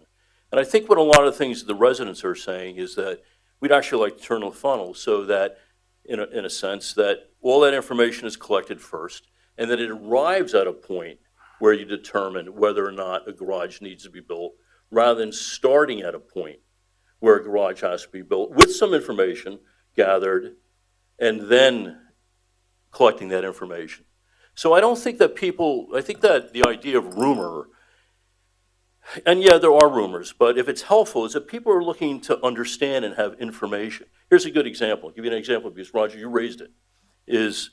And I think what a lot of things the residents are saying is that we'd actually like to turn the funnel so that, in a sense, that all that information is collected first, and that it arrives at a point where you determine whether or not a garage needs to be built, rather than starting at a point where a garage has to be built with some information gathered and then collecting that information. So I don't think that I think that the idea of rumor, and yeah, there are rumors, but if it's helpful, is that people are looking to understand and have information. Here's a good example. I'll give you an example because, Roger, you raised it, is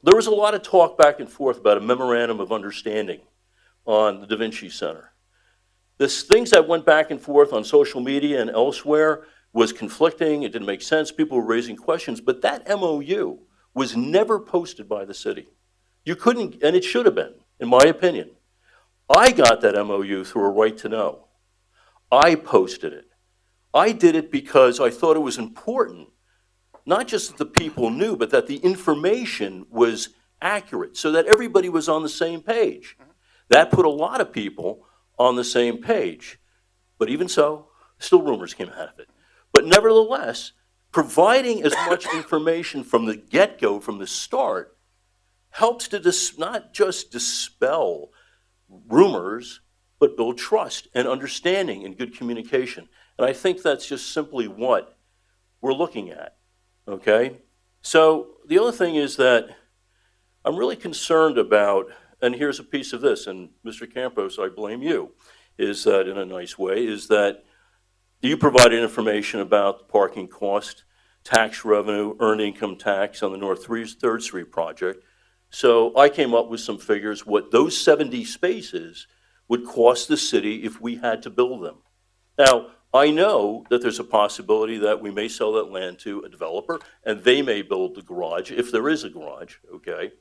there was a lot of talk back and forth about a memorandum of understanding on the Da Vinci Center. This things that went back and forth on social media and elsewhere was conflicting. It didn't make sense. People were raising questions, but that MOU was never posted by the city. You couldn't, and it should have been, in my opinion. I got that MOU through a right to know. I posted it. I did it because I thought it was important, not just that the people knew, but that the information was accurate so that everybody was on the same page. That put a lot of people on the same page. But even so, still rumors came out of it. But nevertheless, providing as much information from the get-go, from the start, helps to not just dispel rumors, but build trust and understanding and good communication. And I think that's just simply what we're looking at, okay? So the other thing is that I'm really concerned about, and here's a piece of this, and Mr. Campos, I blame you, is that in a nice way, is that you provided information about the parking cost, tax revenue, earned income tax on the North 3rd Street project. So I came up with some figures, what those 70 spaces would cost the city if we had to build them. Now, I know that there's a possibility that we may sell that land to a developer, and they may build the garage, if there is a garage, okay?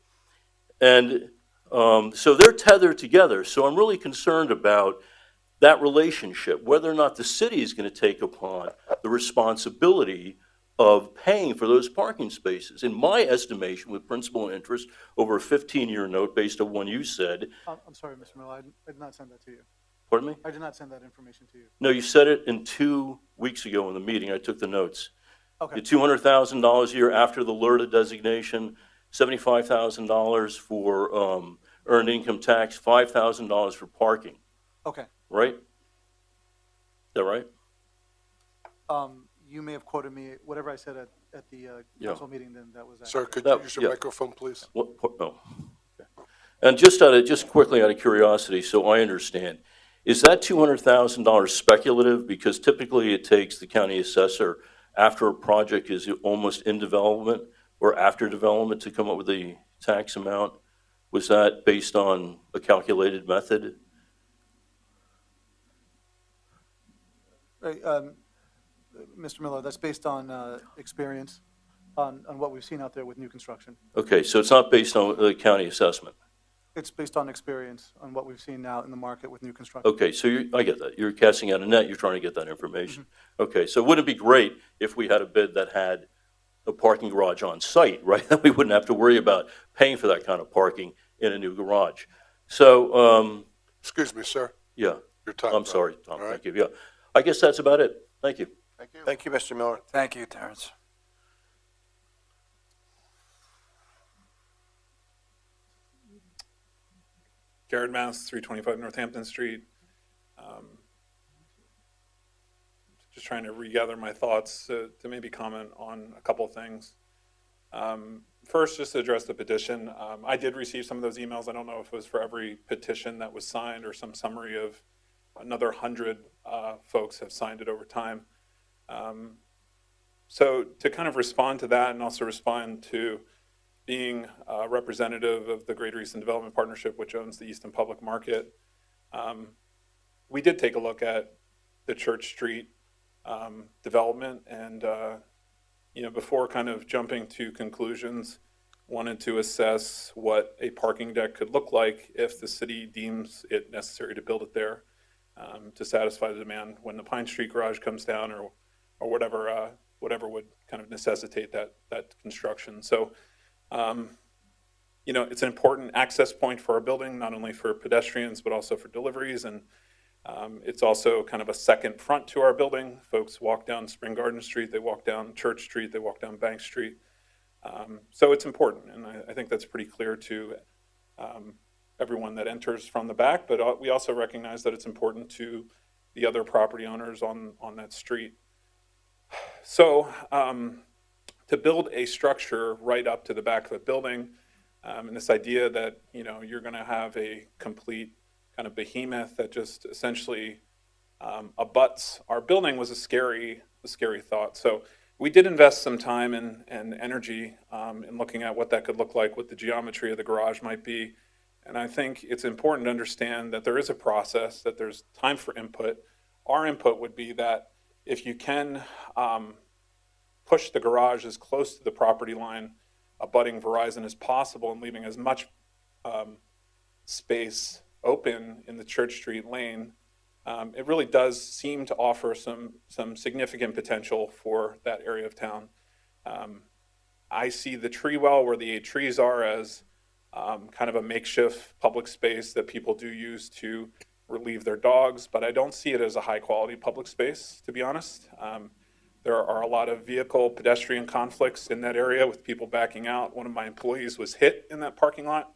And so they're tethered together. So I'm really concerned about that relationship, whether or not the city is going to take upon the responsibility of paying for those parking spaces. In my estimation, with principal and interest over a 15-year note based on what you said. I'm sorry, Mr. Miller, I did not send that to you. Pardon me? I did not send that information to you. No, you said it in 2 weeks ago in the meeting. I took the notes. Okay. The $200,000 a year after the LERTA designation, $75,000 for earned income tax, $5,000 for parking. Okay. Right? Is that right? You may have quoted me, whatever I said at the council meeting, then that was Sir, accurate. could you use your microphone, please? No. Okay. And just quickly out of curiosity, so I understand, is that $200,000 speculative? Because typically it takes the county assessor after a project is almost in development or after development to come up with the tax amount. Was that based on a calculated method? Right, Mr. Miller, that's based on experience, on what we've seen out there with new construction. Okay, so it's not based on the county assessment. It's based on experience, on what we've seen now in the market with new construction. Okay, so I get that. You're casting out a net, you're trying to get that information. Okay, so wouldn't it be great if we had a bid that had a parking garage on site, right? That we wouldn't have to worry about paying for that kind of parking in a new garage. So, Excuse me, sir. yeah. Your time. I'm sorry, Tom, thank you. Yeah, I guess that's about it. Thank you. Thank you. Thank you, Mr. Miller. Thank you, Terrence. Jared Mass, 325 Northampton Street. Just trying to regather my thoughts to maybe comment on a couple of things. First, just to address the petition, I did receive some of those emails. I don't know if it was for every petition that was signed or some summary of another 100 folks have signed it over time. So to kind of respond to that and also respond to being a representative of the Greater Easton Development Partnership, which owns the Easton Public Market, we did take a look at the Church Street development. And, before kind of jumping to conclusions, wanted to assess what a parking deck could look like if the city deems it necessary to build it there to satisfy the demand when the Pine Street garage comes down or whatever would kind of necessitate that construction. So, it's an important access point for our building, not only for pedestrians, but also for deliveries. And it's also kind of a second front to our building. Folks walk down Spring Garden Street, they walk down Church Street, they walk down Bank Street. So it's important, and I think that's pretty clear to everyone that enters from the back, but we also recognize that it's important to the other property owners on that street. So to build a structure right up to the back of the building, and this idea that, you're going to have a complete kind of behemoth that just essentially abuts our building was a scary thought. So we did invest some time and energy in looking at what that could look like, what the geometry of the garage might be. And I think it's important to understand that there is a process, that there's time for input. Our input would be that if you can push the garage as close to the property line abutting Verizon as possible and leaving as much space open in the Church Street lane, it really does seem to offer some significant potential for that area of town. I see the tree well where the 8 trees are as kind of a makeshift public space that people do use to relieve their dogs, but I don't see it as a high quality public space, to be honest. There are a lot of vehicle pedestrian conflicts in that area with people backing out. One of my employees was hit in that parking lot.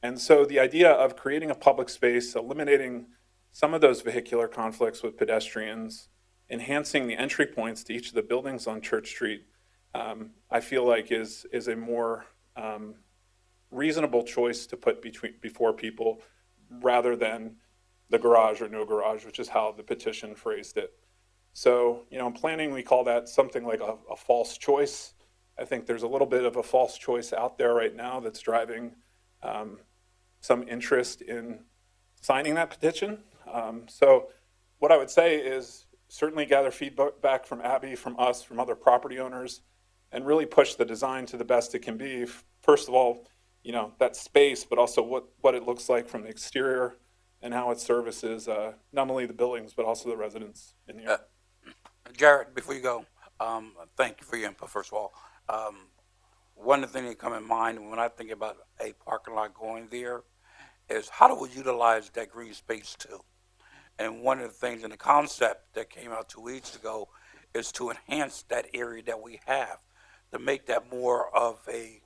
And so the idea of creating a public space, eliminating some of those vehicular conflicts with pedestrians, enhancing the entry points to each of the buildings on Church Street, I feel like is a more reasonable choice to put before people rather than the garage or no garage, which is how the petition phrased it. So, in planning, we call that something like a false choice. I think there's a little bit of a false choice out there right now that's driving some interest in signing that petition. So what I would say is certainly gather feedback from Abby, from us, from other property owners, and really push the design to the best it can be. First of all, that space, but also what it looks like from the exterior and how it services not only the buildings, but also the residents in the area. Jared, before you go, thank you for your input, first of all. One of the things that come in mind when I think about a parking lot going there is how do we utilize that green space too? And one of the things in the concept that came out 2 weeks ago is to enhance that area that we have, to make that more of a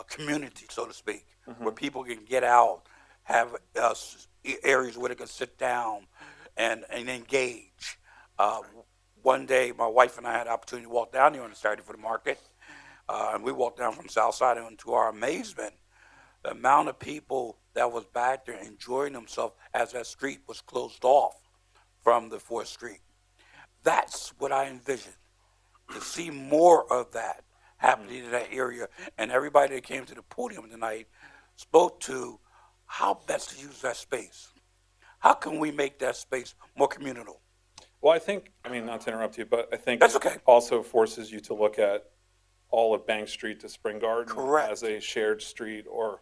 community, so to speak, where people can get out, have areas where they can sit down and engage. One day, my wife and I had the opportunity to walk down there on a Saturday for the market, and we walked down from the south side, and to our amazement, the amount of people that was back there enjoying themselves as that street was closed off from the 4th Street. That's what I envisioned, to see more of that happening in that area. And everybody that came to the podium tonight spoke to how best to use that space. How can we make that space more communal? Well, not to interrupt you, but I think that's okay. Also forces you to look at all of Bank Street to Spring Garden Correct. As a shared street or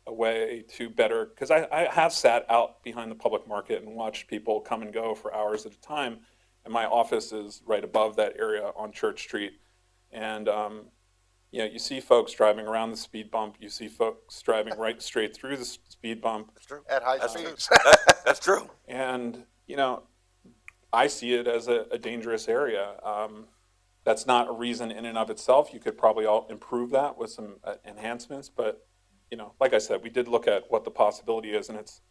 a way to better, because I have sat out behind the public market and watched people come and go for hours at a time, and my office is right above that area on Church Street. And, you see folks driving around the speed bump, you see folks driving right straight through the speed bump. That's true. At high speeds. That's true. And, I see it as a dangerous area. That's not a reason in and of itself. You could probably all improve that with some enhancements, but like I said, we did look at what the possibility is, and it's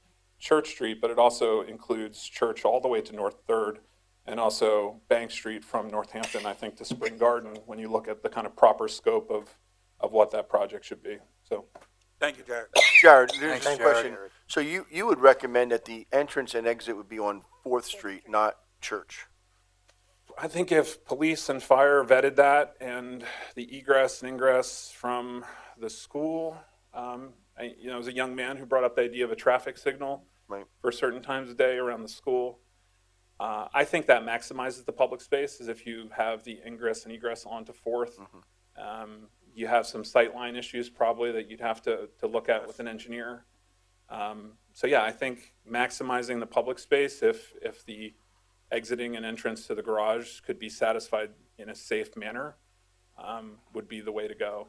Church Street, but it also includes Church all the way to North 3rd, and also Bank Street from Northampton, I think, to Spring Garden, when you look at the kind of proper scope of what that project should be. So, thank you, Jared. Jared, there's Thanks, a question. So you would recommend that the entrance and exit would be on 4th Street, not Church? I think if police and fire vetted that, and the egress and ingress from the school, it was a young man who brought up the idea of a traffic signal for certain times of day around the school. I think that maximizes the public space, is if you have the ingress and egress onto Fourth. You have some sightline issues probably that you'd have to look at with an engineer. So yeah, I think maximizing the public space, if the exiting and entrance to the garage could be satisfied in a safe manner, would be the way to go.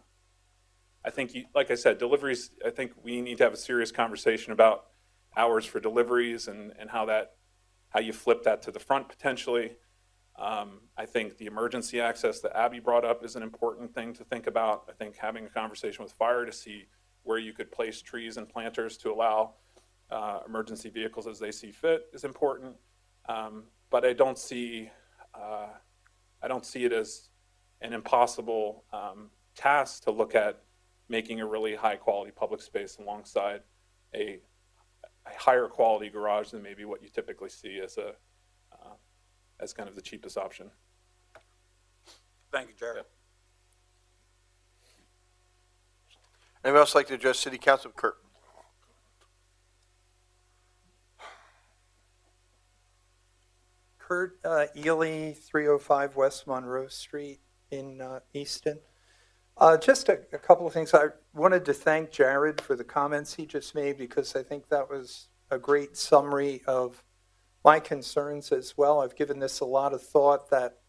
I think, like I said, deliveries, I think we need to have a serious conversation about hours for deliveries and how you flip that to the front potentially. I think the emergency access that Abby brought up is an important thing to think about. I think having a conversation with fire to see where you could place trees and planters to allow emergency vehicles as they see fit is important. But I don't see it as an impossible task to look at making a really high quality public space alongside a higher quality garage than maybe what you typically see as kind of the cheapest option. Thank you, Jared. Anyone else like to address City Council? Kurt? Kurt Ely, 305 West Monroe Street in Easton. Just a couple of things. I wanted to thank Jared for the comments he just made, because I think that was a great summary of my concerns as well. I've given this a lot of thought. That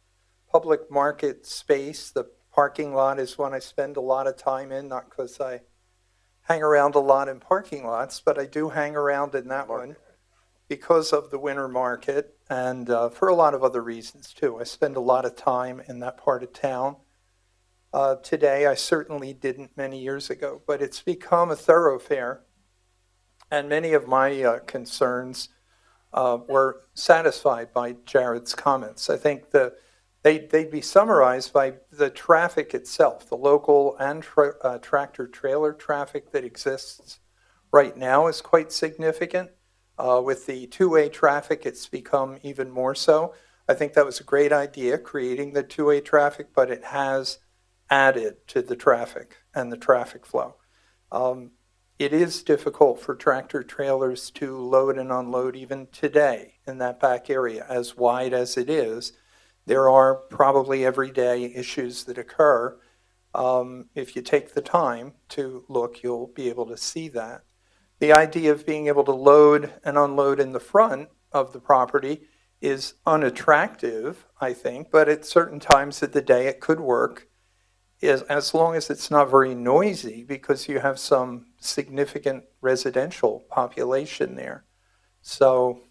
public market space, the parking lot, is one I spend a lot of time in, not because I hang around a lot in parking lots, but I do hang around in that one because of the winter market and for a lot of other reasons too. I spend a lot of time in that part of town. Today, I certainly didn't many years ago, but it's become a thoroughfare, and many of my concerns were satisfied by Jared's comments. I think they'd be summarized by the traffic itself. The local and tractor-trailer traffic that exists right now is quite significant. With the two-way traffic, it's become even more so. I think that was a great idea, creating the two-way traffic, but it has added to the traffic and the traffic flow. It is difficult for tractor trailers to load and unload even today in that back area, as wide as it is. There are probably everyday issues that occur. If you take the time to look, you'll be able to see that. The idea of being able to load and unload in the front of the property is unattractive, I think, but at certain times of the day it could work, as long as it's not very noisy, because you have some significant residential population there. So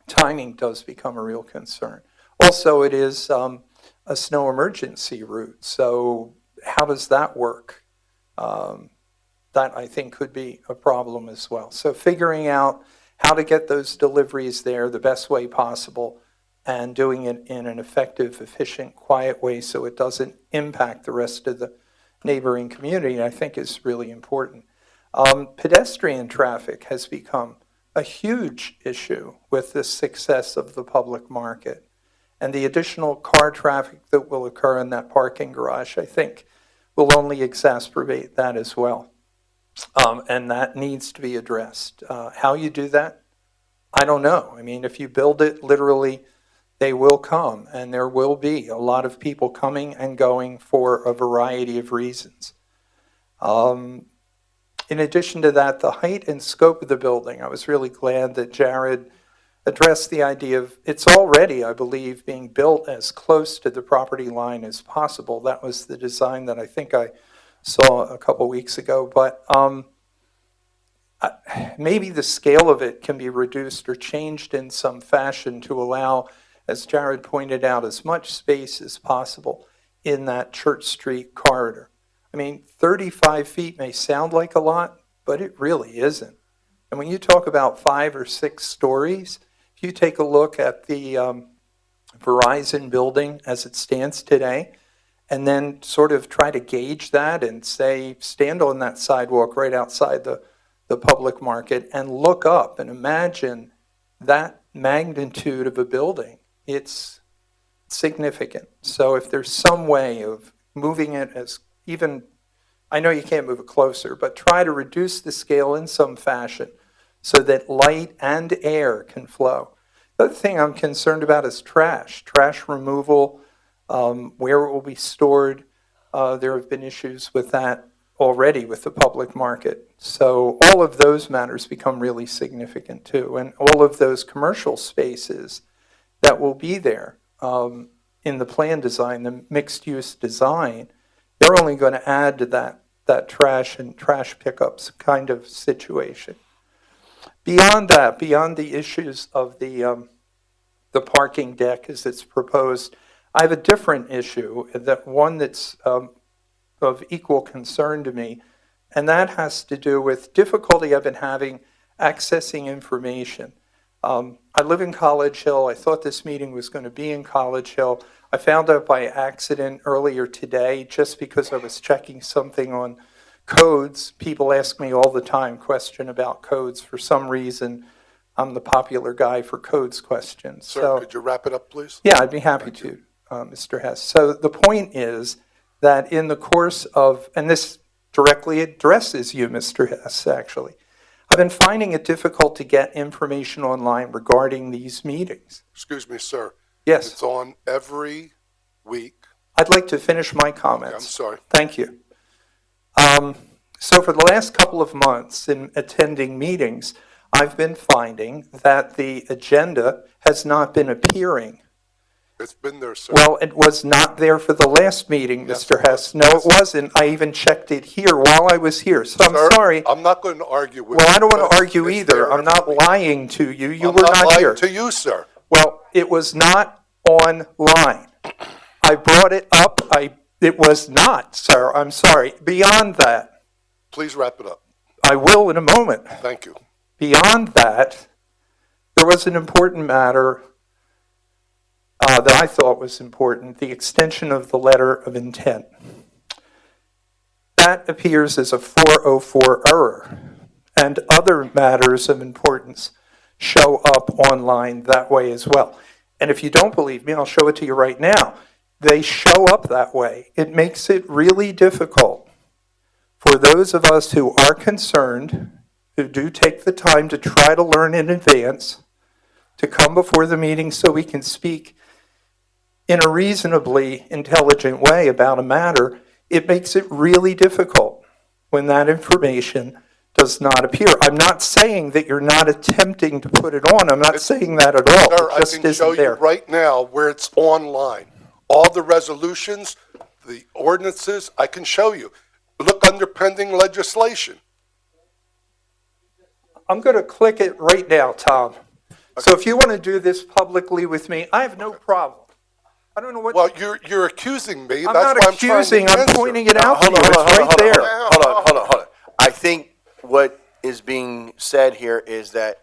timing does become a real concern. Also, it is a snow emergency route, so how does that work? That I think could be a problem as well. So figuring out how to get those deliveries there the best way possible and doing it in an effective, efficient, quiet way so it doesn't impact the rest of the neighboring community, I think is really important. Pedestrian traffic has become a huge issue with the success of the public market. And the additional car traffic that will occur in that parking garage, I think, will only exacerbate that as well. And that needs to be addressed. How you do that, I don't know. I mean, if you build it, literally, they will come, and there will be a lot of people coming and going for a variety of reasons. In addition to that, the height and scope of the building, I was really glad that Jared addressed the idea of it's already, I believe, being built as close to the property line as possible. That was the design that I think I saw a couple weeks ago, but maybe the scale of it can be reduced or changed in some fashion to allow, as Jared pointed out, as much space as possible in that Church Street corridor. I mean, 35 feet may sound like a lot, but it really isn't. And when you talk about 5 or 6 stories, if you take a look at the Verizon building as it stands today, and then sort of try to gauge that and say, stand on that sidewalk right outside the public market and look up and imagine that magnitude of a building. It's significant. So if there's some way of moving it as even, I know you can't move it closer, but try to reduce the scale in some fashion so that light and air can flow. The other thing I'm concerned about is trash removal, where it will be stored. There have been issues with that already with the public market. So all of those matters become really significant too. And all of those commercial spaces that will be there in the plan design, the mixed-use design, they're only going to add to that trash and trash pickups kind of situation. Beyond that, beyond the issues of the parking deck as it's proposed, I have a different issue, that one that's of equal concern to me, and that has to do with difficulty I've been having accessing information. I live in College Hill. I thought this meeting was going to be in College Hill. I found out by accident earlier today, just because I was checking something on codes. People ask me all the time question about codes. For some reason, I'm the popular guy for codes questions. Sir, could you wrap it up, please? Yeah, I'd be happy to, Mr. Hess. So the point is that in the course of, and this directly addresses you, Mr. Hess, actually, I've been finding it difficult to get information online regarding these meetings. Excuse me, sir. Yes. It's on every week. I'd like to finish my comments. I'm sorry. Thank you. So for the last couple of months in attending meetings, I've been finding that the agenda has not been appearing. It's been there, sir. Well, it was not there for the last meeting, Yes, Mr. Hess. No, it wasn't. I even checked it here while I was here. So Sir, I'm sorry. I'm not going to argue with Well, you. I don't want but to argue it's either. there I'm not every week. lying to you. You I'm were not not lying here. to you, sir. Well, it was not online. I brought it up. It was not, sir. I'm sorry. Beyond that, Please wrap it up. I will in a moment. Thank you. Beyond that, there was an important matter that I thought was important, the extension of the letter of intent. That appears as a 404 error, and other matters of importance show up online that way as well. And if you don't believe me, I'll show it to you right now. They show up that way. It makes it really difficult for those of us who are concerned, who do take the time to try to learn in advance, to come before the meeting so we can speak in a reasonably intelligent way about a matter. It makes it really difficult when that information does not appear. I'm not saying that you're not attempting to put it on. I'm not saying that at all. Sir, It I just can show isn't you there. right now where it's online. All the resolutions, the ordinances, I can show you. Look under pending legislation. I'm going to click it right now, Tom. So if you want to do this publicly with me, I have no problem. I don't know what. Well, you're accusing me. I'm That's not why I'm trying accusing. to I'm answer. pointing it out to you. It's right there. Hold on. I think what is being said here is that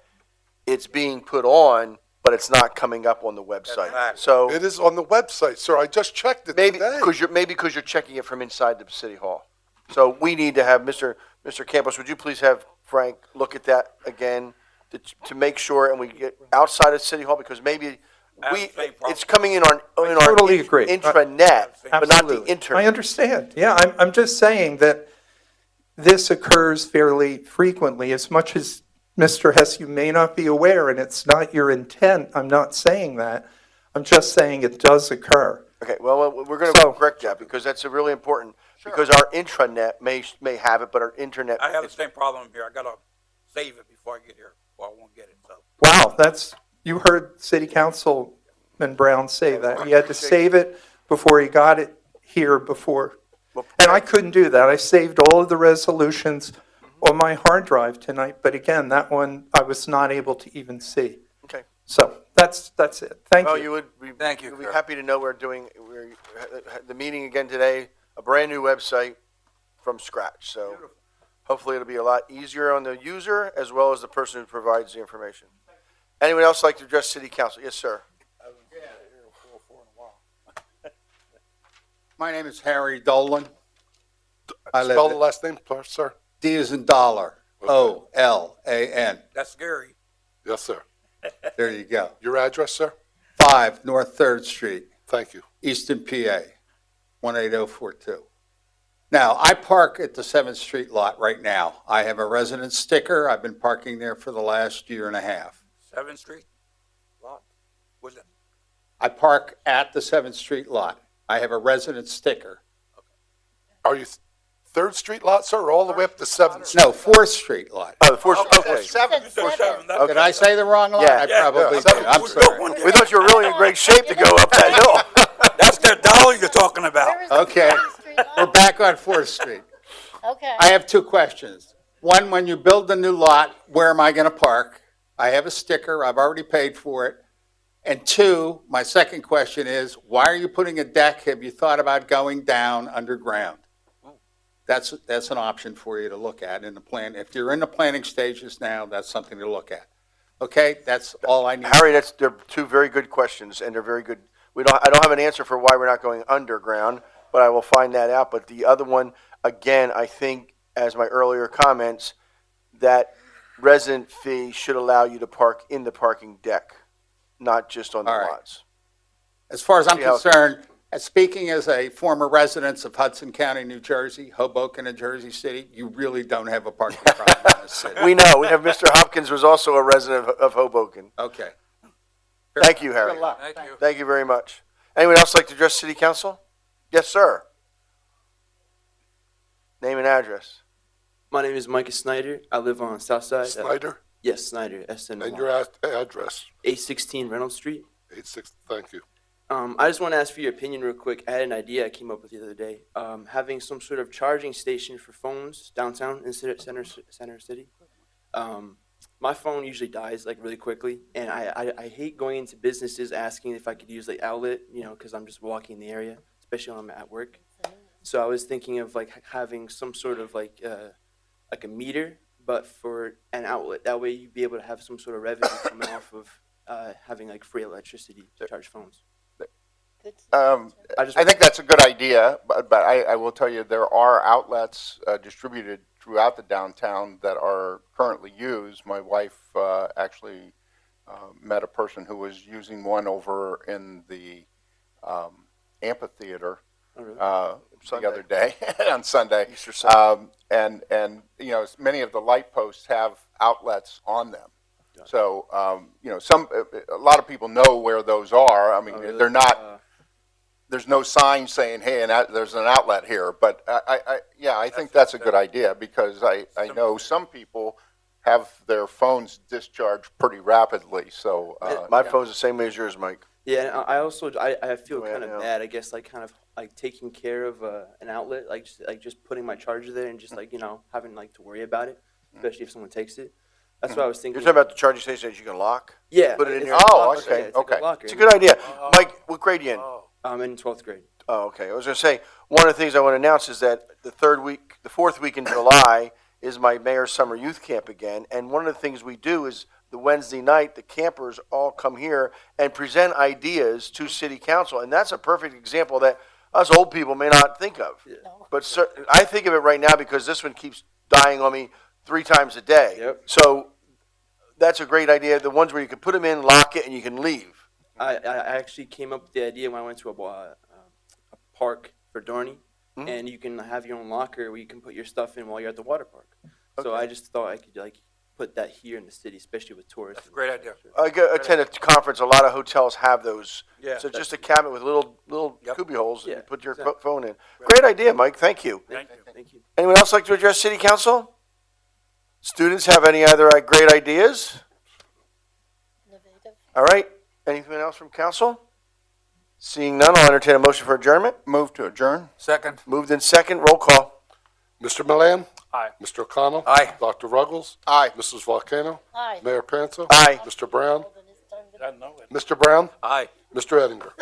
it's being put on, but it's not coming up on the website. So It is on the website, sir. I just checked it maybe today. because you're checking it from inside the city hall. So we need to have Mr. Campos. Would you please have Frank look at that again to make sure, and we get outside of city hall, because maybe it's coming in our totally agree. intranet, but not the Absolutely. internet. I understand. Yeah, I'm just saying that this occurs fairly frequently. As much as Mr. Hess, you may not be aware, and it's not your intent. I'm not saying that. I'm just saying it does occur. Okay, well, we're going to correct that, because that's a really important, because our intranet may have it, but our internet. I have the same problem here. I gotta save it before I get here, or I won't get it, so. Wow, you heard City Councilman Brown say that. He had to save it before he got it here before. And I couldn't do that. I saved all of the resolutions on my hard drive tonight, but again, that one I was not able to even see. Okay. So that's it. Thank Well, you. you would be. Thank you, You'd be sir. happy to know we're the meeting again today, a brand new website from scratch. So hopefully it'll be a lot easier on the user as well as the person who provides the information. Anyone else like to address City Council? Yes, sir. My name is Harry Dolan. I Spell the live last name, please, sir. D as in dollar, O-L-A-N. That's scary. Yes, sir. There you go. Your address, sir? 5 North 3rd Street, Thank you. Easton, PA, 18042. Now, I park at the 7th Street lot right now. I have a resident sticker. I've been parking there for the last year and a half. 7th Street? Lot I park at the 7th Street lot. I have a resident sticker. Are you 3rd Street lot, sir, or all the way up to 7th Street? No, 4th Street lot. Oh, the fourth, okay. Did I say the wrong lot? Yeah. I probably Yeah. did. I'm sorry. We thought you were really in great shape to go up that hill. That's that dollar you're talking about. Where is the Okay, 7th Street lot? we're back on 4th Street. Okay. I have 2 questions. One, when you build the new lot, where am I going to park? I have a sticker, I've already paid for it. And 2, my second question is, why are you putting a deck? Have you thought about going down underground? That's an option for you to look at in the plan. If you're in the planning stages now, that's something to look at. Okay, that's all I need. Harry, they're two very good questions, and they're very good. I don't have an answer for why we're not going underground, but I will find that out. But the other one, again, I think, as my earlier comments, that resident fee should allow you to park in the parking deck, not just on the All right. lots. As far as I'm See how- concerned, speaking as a former resident of Hudson County, New Jersey, Hoboken, and Jersey City, you really don't have a parking problem in this city. We know. We have Mr. Hopkins, was also a resident of Hoboken. Okay. Thank you, Harry. Good luck. Thank you very much. Anyone else like to address City Council? Yes, sir. Name and address. My name is Micah Snyder. I live on South Side. Snyder? Yes, Snyder. SN. And your address? 816 Reynolds Street. 86, thank you. I just want to ask for your opinion real quick. I had an idea I came up with the other day. Having some sort of charging station for phones downtown in center city. My phone usually dies like really quickly, and I hate going into businesses asking if I could use the outlet, because I'm just walking the area, especially when I'm at work. So I was thinking of like having some sort of like a meter, but for an outlet. That way you'd be able to have some sort of revenue coming off of having like free electricity to charge phones. I think that's a good idea, but I will tell you, there are outlets distributed throughout the downtown that are currently used. My wife actually met a person who was using one over in the amphitheater the other day on Sunday. Easter Sunday. And many of the light posts have outlets on them. So a lot of people know where those are. I mean, they're not. There's no sign saying, "Hey, there's an outlet here." But I think that's a good idea, because I know some people have their phones discharged pretty rapidly. So My phone's the same way as yours, Mike. Yeah, and I also I feel Well, kind of yeah. bad, I guess, like kind of like taking care of an outlet, like just putting my charger there and just having to worry about it, especially if someone takes it. That's what I was thinking. You're talking about the charging station that you can lock? Yeah. Put it in it's your. like a Oh, locker, okay, yeah, it's like a okay. locker. It's a good idea. Mike, what grade are you in? I'm in 12th grade. Oh, okay. I was going to say, one of the things I want to announce is that the fourth week in July is my Mayor's Summer Youth Camp again. And one of the things we do is the Wednesday night, the campers all come here and present ideas to City Council. And that's a perfect example that us old people may not think of. Yeah. But I think of it right now because this one keeps dying on me 3 times a day. Yep. So that's a great idea. The ones where you can put them in, lock it, and you can leave. I actually came up with the idea when I went to a park for Dorney, and you can have your own locker where you can put your stuff in while you're at the water park. So I just thought I could put that here in the city, especially with tourists. Great idea. I attend a conference. A lot of hotels have those. Yeah. So just a cabinet with little Yep. cubby holes, and Yeah, you put your exactly. phone in. Great idea, Mike. Thank you. Thank you. Anyone else like to address City Council? Students have any other great ideas? Innovative. All right. Anything else from council? Seeing none, I'll entertain a motion for adjournment. Move to adjourn. Second. Moved in second. Roll call. Mr. Milan? Aye. Mr. O'Connell? Aye. Dr. Ruggles? Aye. Mrs. Volcano? Aye. Mayor Panto? Aye. Mr. Brown? I know it. Mr. Brown? Aye. Mr. Ettinger?